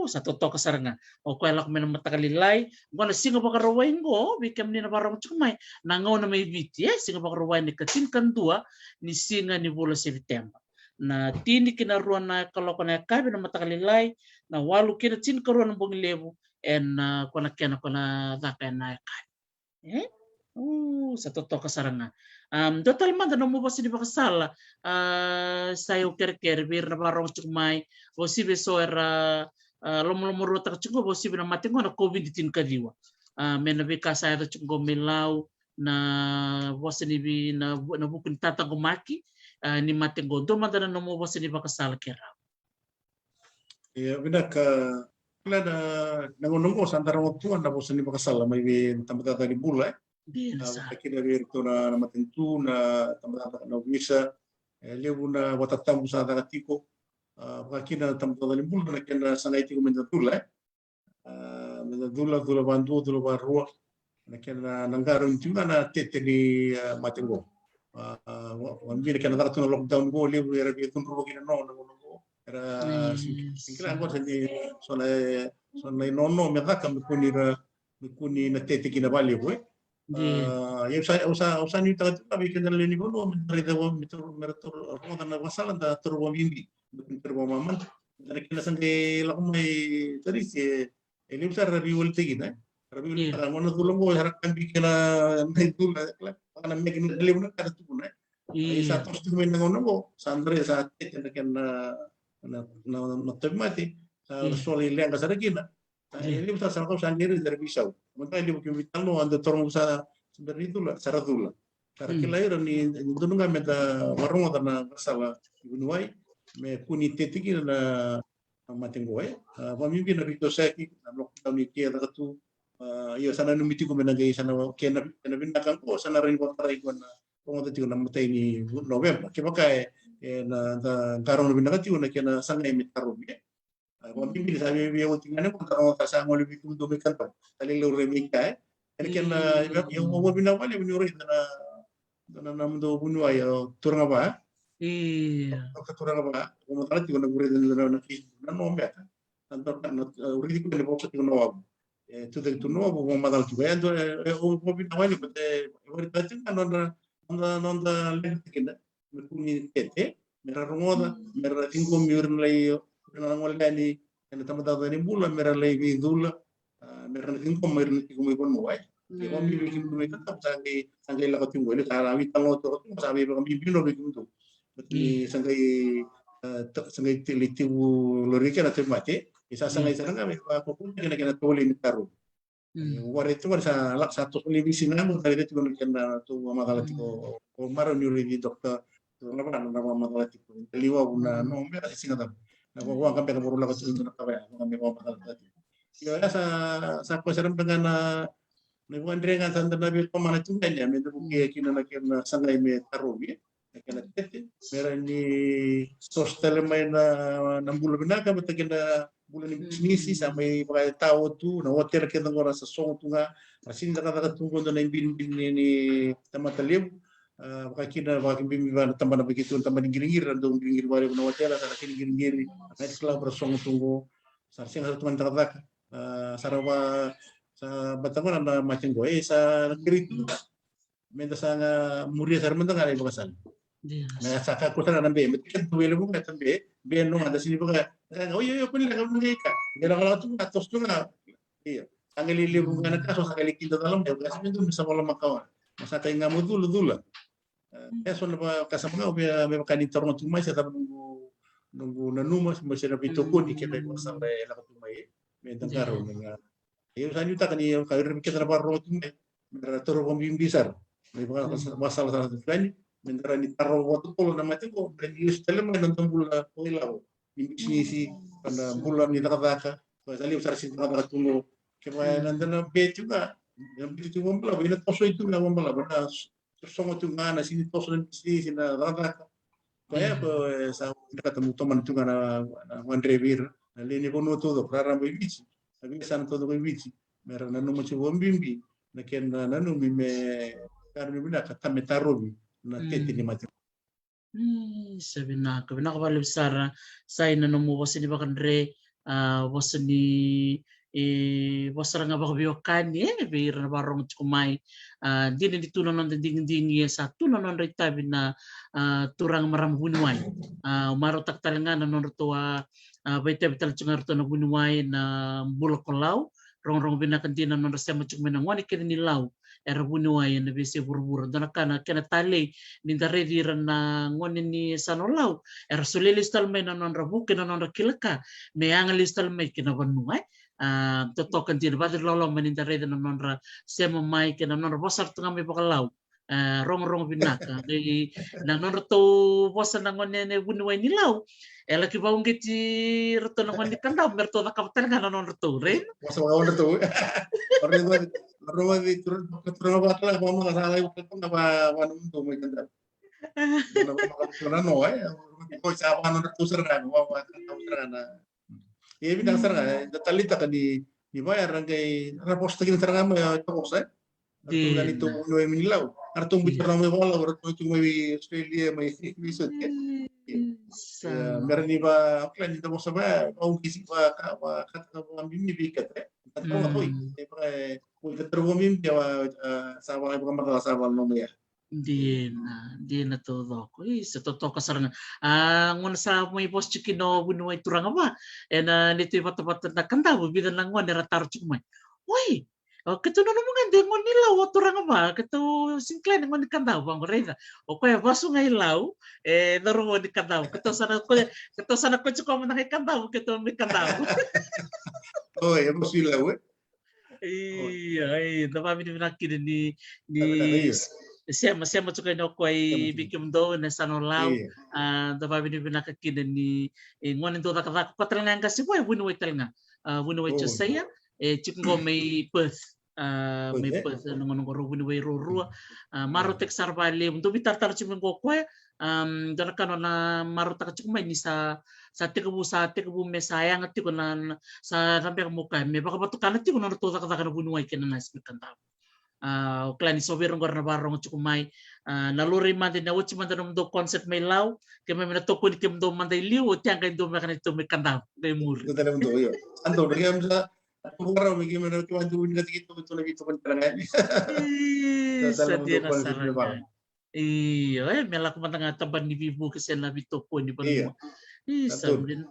sa totoo kasaranga o kwela ko men matakalilay ngono singa bakaraway ngo bikam ni nabarang chumay nangaw na may biti singa bakaraway ni katin kandua ni singa ni bulan September na tini kinaruan na kaloko na kabi na matakalilay na walu kina tin karuan ng bungilebo en kona kena kona daka na kabi sa totoo kasaranga total man no mo basi di bakasala sayo ker bir na barong chukmay posible so era lomo rota chungo posible na matingo na COVID-19 kadiwa men na bika sayo chungo milaw na basi ni bi na bukun tata gumaki ni matingo do man no mo basi di bakasala kera Ya binak klada nangonongo santara waktu anda bosan di bakasala may tempat tadi bula Kira virtu na matentu na tamata na visa lebu na watatambu sa takatiko pakina tamata na limbul na kena sanai tiko mendatula dula bandu dula barua na kena nangaro intiwa na tete ni matengo wambira kena takatu na lockdown go lebu era bitun rubo kina no era singkira go sani sonai nono meraka mikuni na tete kina bali go ya usa ni tahu tapi kenal ini pun dari dalam meratur karena masalah dah terbawa mimpi terbawa maman dari kita sampai lakumai tadi si ini besar rabi ulte gitu rabi ulte mana tulang gua harapkan bikin itu karena mekin dari mana kada tu pun satu tu main dengan nopo sandre saat itu na temati soal yang kasar gina ini besar sangat sendiri dari pisau. Maka dia bukan vital no anda torong usaha sebenarnya itu lah cara dulu. Cara kelahiran ni itu nunggu meta warung atau na masalah ibunuai me kuni tetiki na matengoe. Pemimpin na bito seki na lockdown ni kia tu iyo sana numiti ko menagay sana kena binakan ko sana rin ko taray ko na kung ito na matay ni November. Kaya kaya na karong na binakan tiyo na kena sangay mitarum ya. Pemimpin sabi biya tingnan ko tarong kasama lebih tumdumi kanto tali lo remika ini kan yang mau bina wali menyuruh na namdo bunu ayo turang apa turang apa mau tahu juga nagure na na nombe tanto kan uri ko ni boksa tino wab tu de tu no bo madal tu ando mo bina wali pete uri tatin kan nonda lentikina kuni tete mera rumoda mera tingo miurn layo na ngolani ena tamata ni bula mera levi dula mera tingo mera tingo mo mo ay ko mi bikin mo tetap sangai la ko tingo ile sala wi tango to sabi ko mi bino bikin to ni sangai tiliti lorike na temate isa sangai sananga me ko pun kena tole ni taru wari itu sa satu televisi namu tadi itu kena tu makala tiko ko maro ni di dokter nama makala tiko liwa una no me asi singata na ko wa kampe ko la ko na kawe kami ko makala tadi yo sa ko serem dengan ni ko andrenga sanda na bil ko mana tunggal ya me to ki kina na kena sangai me taru ya kena tete mera ni sostel mai na nambul binaka betakina bulan bisnis sampai pakai tahu tu na hotel kita ngora sa song tu nga masin kata tunggu na bin ni tamat liu pakai kina pakai bin ban tambah begitu tambah giringir dong giringir balik na hotel ada kini giringir na sekolah bersong tunggu sarsin harus teman terdak sarawa sa batangan na macam gue sa kiri menta sana muria sar mentang ada bakasan na saka ko sana nambe metikan tu wele buka tambe be no ada sini buka oh iya pun lah kamu mereka kalau kalau tu atas tu lah iya angel ile bukan kaso sa kali kita dalam dia kasi itu bisa malam makawan masa kay ngamu dulu dulu ya so na kasama ko be makani torno tu mai sa nunggu nanuma masih na pito ko di kita ko sa la ko mai me tangkaro nga iyo sa yuta kani kair kita na baro tu mai toro ko bimbisar may masalah sa kan mentara ni taro waktu polo na mati ko dan yus telem nonton bola ilaw bisnis pada bulan ni nakataka pasali usar sin nakataka tulo kaya nandan bet juga yang begitu ngombla bina toso itu na ngombla bana songo tu ngana sini toso na bisnis na nakataka kaya ko sa ketemu teman tu ngana Revir lini kono todo prarambo bici tapi sana todo ko bici mera nanu mo chibo mbimbi na ken nanu mi me karmi bina katame tarobi na tete ni mati sabi na kabalib sara sa ina mo wasa ni bakandre wasa ni wasa nga bakabiyokan bira na barong kumay din ditunan ng ding sa tunan ng tabi na turang marambunuay marotak talaga na nonroto baita bital chungar to na bunuay na bulakolaw rong binakantina non rasema chukme na ngani kini nilaw era bunuay na bisi burbur dana kana tale ninda rediran na ngoni ni sanolaw era sulilis talmay na non rabu kina non rakilaka me angalis talmay kina bunuay totokan tin badir lolo maninda rediran na non ra sema mai kina non bosar tunga me bakalaw rong binaka na non to bosa na ngoni ne bunuay nilaw ela ki baung geti reto na ngoni kanda merto na kapital nga non reto ren masa mga reto orang di turun batla mama kasala yung kung na wanum to may kanda na makapuna no ko sa ano reto serang mama na ibi nang serang talita ka ni bayar kay rapos tagin serang mo to sa Arto ganito yung Milaw. Artong bicara may wala, arto yung may Australia, may visot. Meron iba, okay, dito mo sabay, kung kisip pa, kung bimibigat, tatlo ako eh. Kung katro mo mim, sawa kayo mga makakasawa ng mga. Di na todo ko. Sa totoo kasarang, ngun sa may boss chikino, bunuay turang ba? Nito yung matapat na kanta, bidan lang mo, niratar chukmay. Uy! Kato na naman nga, ngon nilaw, turang ba? Kato singklay na ngon ni kandaw, bang reda. O kaya baso nga ilaw, narumo ni kandaw. Kato sana ko chuko mo na kay kandaw, kato may kandaw. Oy, baso ilaw eh. Ay, napami ni nakin ni siya chuko no ko ay bikim do na sanolaw. Napami ni nakakin ni ngon ito ka patrangan kasi boy, bunuway talaga. Bunuway saya. Chikungo may Perth may Perth nung bunuway rurua marotek sarbali untuk bitar chikungo ko dana kano na marotak chikumay ni sa tikabu me sayang at ko na sa rambi mo kay me baka batukan at ko na to ka bunuway kinanas kanta klani soberong gor na barong chikumay naluri man din na uchi man din do concept may law kay may natoko ni kim do man day liw o tiang kay do me kanito me kanta kay mur ito talaga do yo ando nagyam sa Pura may gimana tuan tu ni gitu betul lagi tu penerangan. Sedih nasarang. Iya, melak matang taban ni bibu kesen na bito po ni panu. Sabin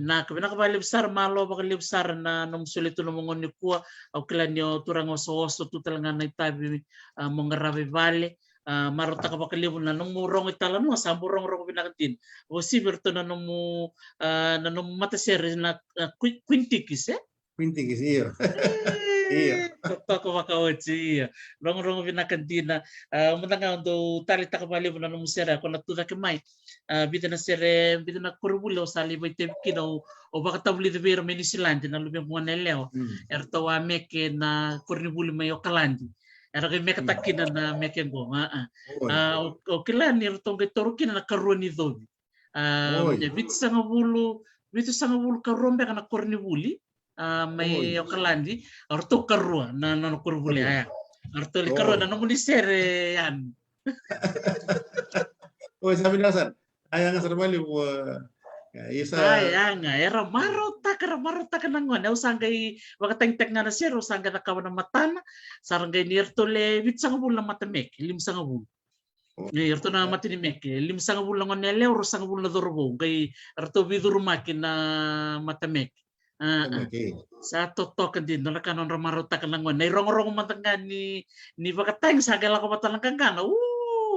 na kabali besar malo bakal besar na nung sulit tu nung ni kuwa au klan yo turang oso tu talaga na itabi mongarabe vale. Marota ka bakal na nung murong italan mo sa murong binakantin. O si berto na nung mata series na quintikis Quinti kasi iya. Totoo makaochi iya. Rong binakantina. Muna nga do talita ka bali mo na musera ko natuna kamay. Bida na sere bida na kurbulo sa libay tepkino o baka tabli de ver menisilante na lubeng mo neleo. Erto wa meke na kurnibulo mayo kalandi. Era kay meka takina na meke go. O kila ni rtong kay torukina na karoni dobi. Bit sa ngabulo Itu sangat wulu karombe kana korni wuli. May okalandi arto karua na korwuli aya. Arto li karua na nomuni sere yan. Sabi na sir, ayaw nga sir bali isa Nga era marota ka nangon na usangay wakateng na sir usangay na kawan na matana sarangay nierto le witsang wul na matamek lim sanga wul. Erto na matinimek lim sanga wul na nele or sanga wul na dorbo kay erto vidur makin na matamek. Sa totok din na kanon ramarota ka nangon na rong matanga ni wakateng sagay la ko matalang kangana.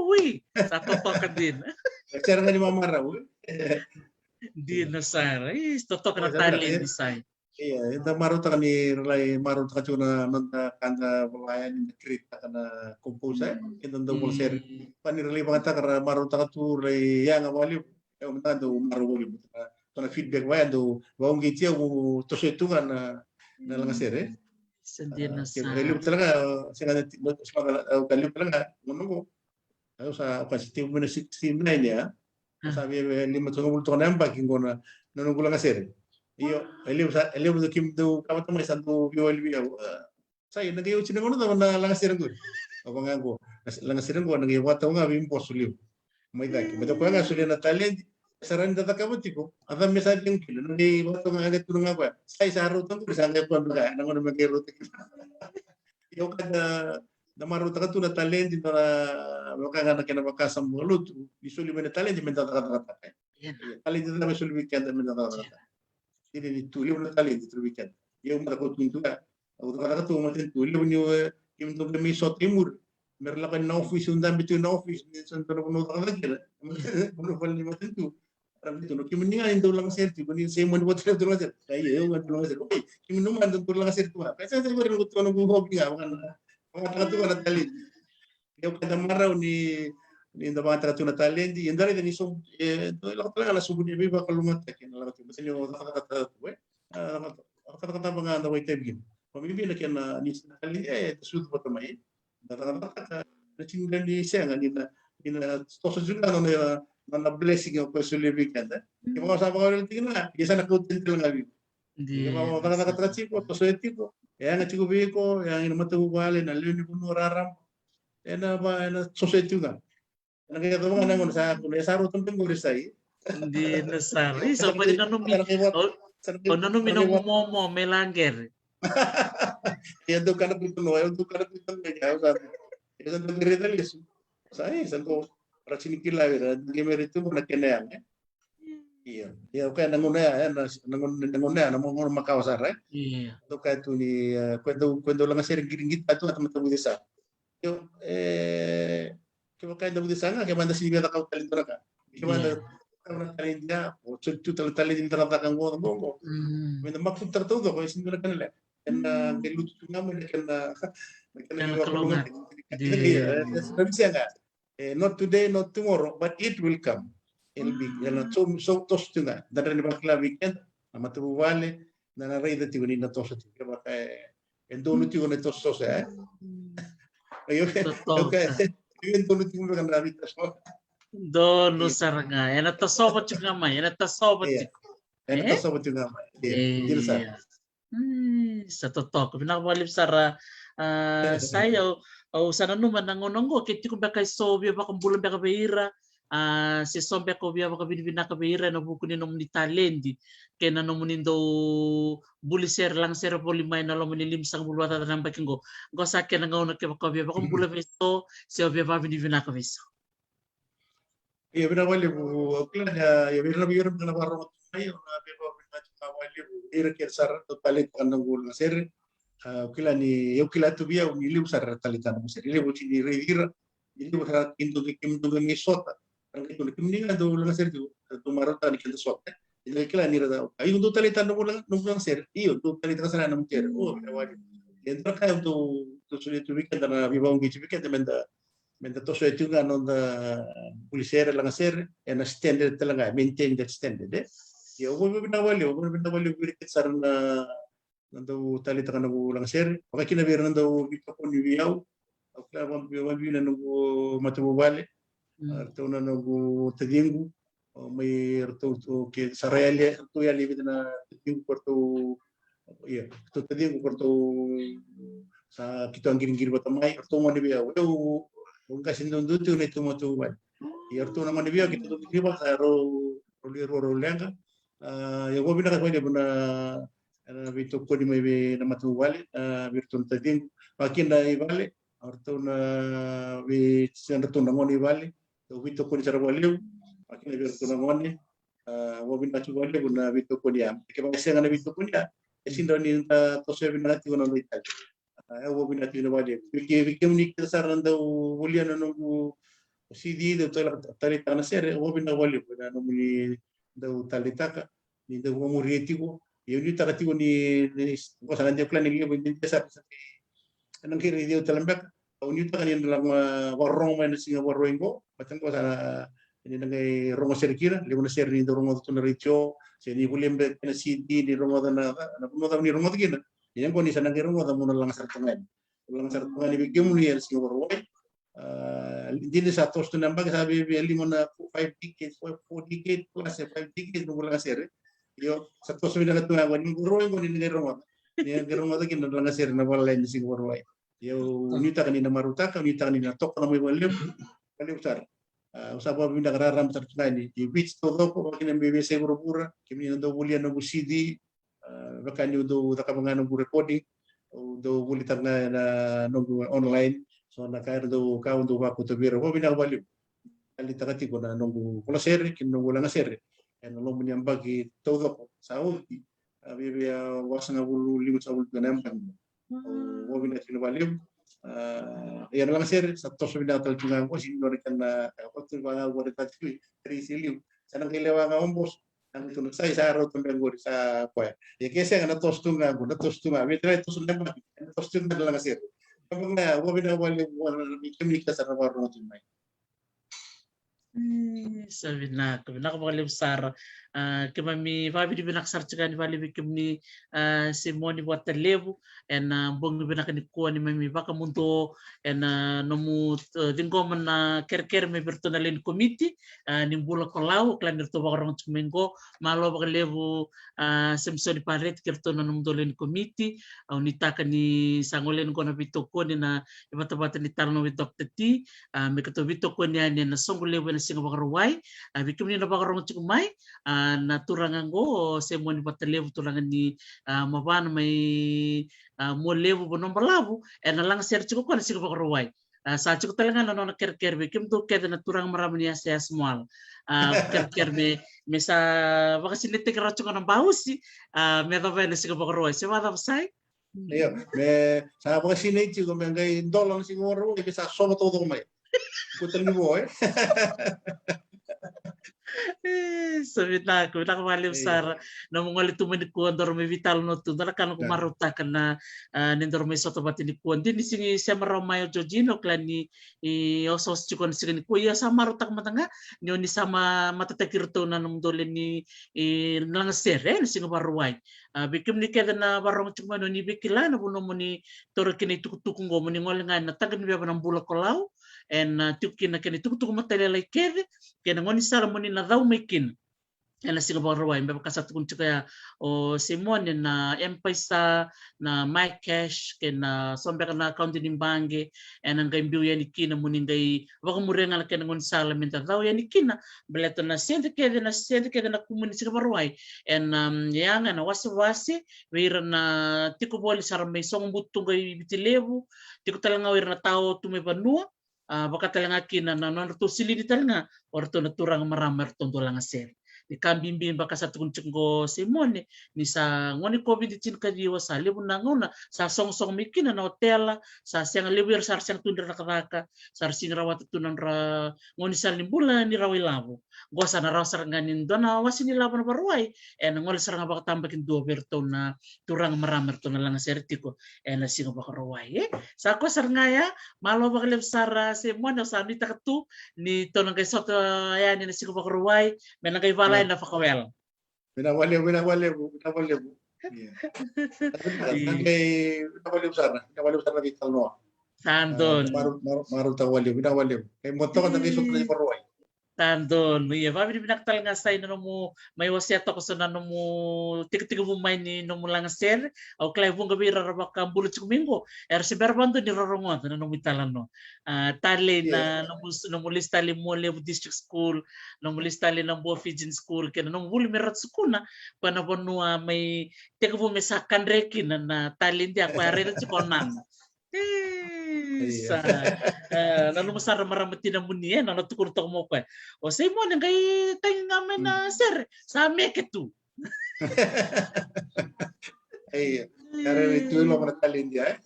Uy, sa totok din. Sir nga ni mamara Di na sar. Totok na talent design. Iya, ita maruta ni relay maruta ka chuna nanda kanda pelayan ni krita kana komposa ita ndo bolser pani relay bangata kara maruta ka tu relay yang awali umta do maru boli tona feedback wa do waung gitia u to setu kana na lang sere Sendir na sa. Kaya talaga singa kaya talaga ngono ko sa positive mo 69 ya sabi lima tungo multo na ambak ngona nanunggulang sere iyo eliu do kim do kamat mo santo biwal biyaw say nagayo sinangono na lang sere ko abang ko lang sere ko nagayo wata nga bimpo suliw may daki medo ko nga suliw na talent saran data kamutiko ada message yung kilo nagi wata nga agat tulong ako say sa rutan ko sa nga ko nga nangono magero iyo kada na maruta ka tu na talent na makanga na kinabakasam mo luto isuli mo na talent menta kata talent na masuli weekend menta kata ini ni tuli na talent itu weekend yung mata ko tuntu ka o kata tu matin tuli mo yung to mi so timur merla kan na office undang bitu na office ni santo na kuno ka kira kuno pal ni matin tu ram itu no kimni nga indo lang sir tipo ni same one what to lang sir ay yung lang sir okay kimni no man to lang sir tu kasi sa ko rin ko no hobi nga mga tu na talent yung kada maraw ni inda mga tu na talent yung dali ni so to lang talaga la subo ni biba kalumata kin lang tu kasi yung kata kata mga na way tebgin pamibi na kaya na ni talent sudo pa tamay kata na chingan ni siya nga ni na to sa juga na blessing yung personal weekend yung mga sa mga tingin na isa na content lang nga di mga kata chico to sa tipo yang chico biko yang ina matuwale na luni kuno raram ena ba ena society nga nagaya to mga nangon sa kuno sa rutong tungkol sai Di na sar. So pwede na numi. O nanumi na mo melangger. Yan do kana pito no yan do kana pito nga sa yan do redalis sai santo para sinikila ira di merito na kenang iya ya kaya nangunaya nangunaya namong makawasar Iya. to kaya tu ni kwento lang sir giringit ato at matabudisa yo kaya kaya dabudisa nga kaya manda siga ka talento na ka kaya manda ka talento niya o tu talento ni tarata kang mo bongo may maksud tertudo ko isin na kanila and niluto nga mo na Kalungan. sabi siya nga not today not tomorrow but it will come it'll be so tos tu nga dara ni bakla weekend na matuwale na naray dati ni na tos tu kaya endono ti ko na tos tos ayo okay endono ti mo kan rabi tos Dono saranga. Ena tasobat juga may. Ena tasobat. Ena tasobat juga may. Dirsa. Sa totoo. Pinakamalip sara sayo o sana naman nangonongo kiti ko baka sobya baka bulan baka beira si sobya ko biya baka binibina ka beira na buku ni nom ni talendi kaya na nomunin do buliser lang sero polimay na lomo ni limsang bulwata na baking go sa kaya nangaw na kaya baka biya baka bulan beso si obya baka binibina ka beso. Iya binawali bu klan ya binawali na baro tayo na binawali bu irkir sar to palit kanang gulang sir kila ni eu kila tu biya ni liu sar talitan mo sir liu ti ni revira ini bukan into kim tu ni sota ang itu kim ni do lang sir tu marota ni kila sota ini kila ni rada ay do talitan mo lang sir iyo do talitan sa na mo sir binawali entra kaya tu sulit tu weekend na bibawang gichi weekend menda to so itu nga non pulisera lang sir and standard talaga maintain that standard yo mo binawali birikit sar na nando talita ka nagulang sir okay kinabira nando bito ko ni wiyaw okay wabi na nugo matubale to na nugo tadingu may to ke sarayali to yali na yung porto iya to tadi ko porto sa kito ang giring batamay to mo ni biya o kung kasi nung to ni to mo to wan iya to naman ni biya kito to giba sa ro lenga ya wo bina ka pwede na bito ko ni may na matuwali virtun tadi makin na ibali orto na vi sendo to na mo ni ibali to bito ko ni sarwali makin na virtun na mo ni wo bina chu wali na bito ko ni am ke ba senga na bito ko ni sindo ni to se bina ti wono ni tal wo bina ti no wali ke ni ke saran da wulian no CD do talita na sere wo bina wali na no ni da talita ka ni da wo murieti ko yo ni takati ko ni ko sa ndia plan ni ni sa anang kiri dio talambak au ni ta ni lang warong man singa waroingo patang ko sa ini nangai rongo serkira le una ser ni do rongo to na richo se ni bulembe na CD ni rongo na ni rongo gina yang ko ni sa nangai rongo da mo lang sartungan ni bigem ni er singa waroi dili sa tos to nambag sabi beli mo na 5 decades 4 decades plus 5 decades no lang ser yo sa tos mi na tunga ni waroi ko ni nangai rongo gina lang ser na wala ni singa waroi yo unita kanina maruta unita kanina tok na may walib kali usar usapa binda kararam tertani di beach todo ko kina BBC pura kimi ndo bulian no CD bakani do takamangano bu recording do bulitan na no online so na kair do ka do ba ko to biro ko binda walib kali takati ko na no ko sere kin no wala sere en no mo bagi todo ko sa ulti bibia wasanga bulu limu sa ulti na empan wo binda sino walib yan lang sir sa tos binatal tungan ko sino rin na ako to mga wala tatu trisilium sanang kilewa nga umbos ang tunod sa araw tumbang guri sa kuya ya kesa nga natos tungan ko natos tungan mitra ito sundan ba natos tungan lang sir kapag na wo binawali wala kimika sa rawarong tunay sabi na ko bakalim sar kami fabi di binaksar tsaka ni bali bikim ni Simone Watalevu en bong binak ni ko ni mami baka mundo en nomu dinggo man ker me bertonalin committee ni bula ko law klan to bakarong tsumengo malo bakalevu semso di paret kerto na num dolen committee au nitaka ni sangolen ko na bito ko ni na ibata-bata ni tarno with Dr. T me kato bito ko ni na songolevu na singa bakarwai bikim ni na bakarong tsukumai na turangan go Simone Watalevu turangan ni mabana may mo levu bonom balabu na lang ser ko na sigo bakarwai sa cukup talaga no ker bikim to keda na turang marami niya sa small ker me sa baka sinite ka racho ng bausi me da ba na sigo bakarwai se wala sai iyo me sa baka sinite ko me ngay dolan siguro ke sa sobo todo may kutel ni boy sabi na ko nakamalim sar na mga lituman ko andor may vital no to dala kan ko maruta kan na nindor may soto batin ko din singi sa maromayo jojino klan ni osos chikon sigani ko ya sa marutak matanga nyo ni sama matatakirto na nung dole ni lang sere singo baruay bikim ni keda na barong chumano ni bikila na buno mo ni toro kini tukutukong go mo ni ngolengan na tagan biya ng bulak kolaw en tukin na kini tukutuk matalelay kede kena ngoni sara mo ni na daw makin ela siga baruay mbeba kasat kun chukaya o Simone na empisa na my cash kena sombe kana account ni bange en ang gaimbiu yani kina munin dai waka murenga kena ngon sala minta daw yani kina beleto na sente kede na kumuni siga baruay en yang na wasi wira na tiko boli sara may song butung gai bitilevu tiko talanga wira na tao tume banua baka talanga kina na to sili di talanga or to naturang maramar tondo lang ser ni kambimbin baka sa tukunceng go Simone ni sa ngoni covid din ka diwa sa libu na ngona sa song mikina na hotel sa siang liwir sa siang tundra nakaka sa sing rawat tunan ra ngoni sa limbula ni rawi labo go sa na raw nganin dona wasi ni labo na baruay en ngol sarang baka tambakin do berto na turang maramar to na lang sertiko en na singo baka raway sa ko sarngaya malo baka leb sara Simone sa ni takatu ni tonang kay soto ya ni singo baka raway men kay vala na pakawel. Binawali. Iya. Binawali sana di Talnoa. Sandon. Maru tawali, binawali. Kay moto ka tayo sa paruay. Tandon, iya, babi di binaktal nga sa ino mo may wasiat ako sa nano mo tiga-tiga mo may ni no mo lang ser o klay bunga bira rabak bulut kumingo si berbando ni rorongo nano mo italan no tali Yeah. na no mo listali mo le district school no mo listali ng bo Fijian school kaya no mo buli merat sukuna panabon no may tiga mo mesakan rekin na tali hindi ako arera sikonan Iya. sa nano mo sa maramati na mo niya nano tukuro to mo ko o say mo nang kay tayo namin na sir sa meketu. Iya. Karena itu lo menekalin dia.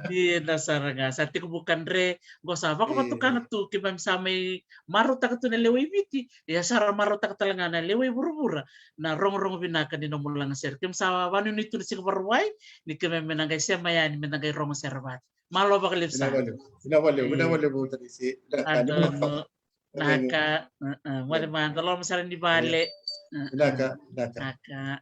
Di nasaranga sa tiku bukan re go sa baka Iya. matukan tu kibam sa may maro ta to na leway biti ya sara maro ta talanga na leway buru-bura na rong binaka ni nomor lang sir kim sa wanu ni tu si barway ni kim menangay siya mayan menangay rong servat malo ba kalipsa Binawali mo tadi si ano no naka Iya. wala man talo masaran di bale Daka. naka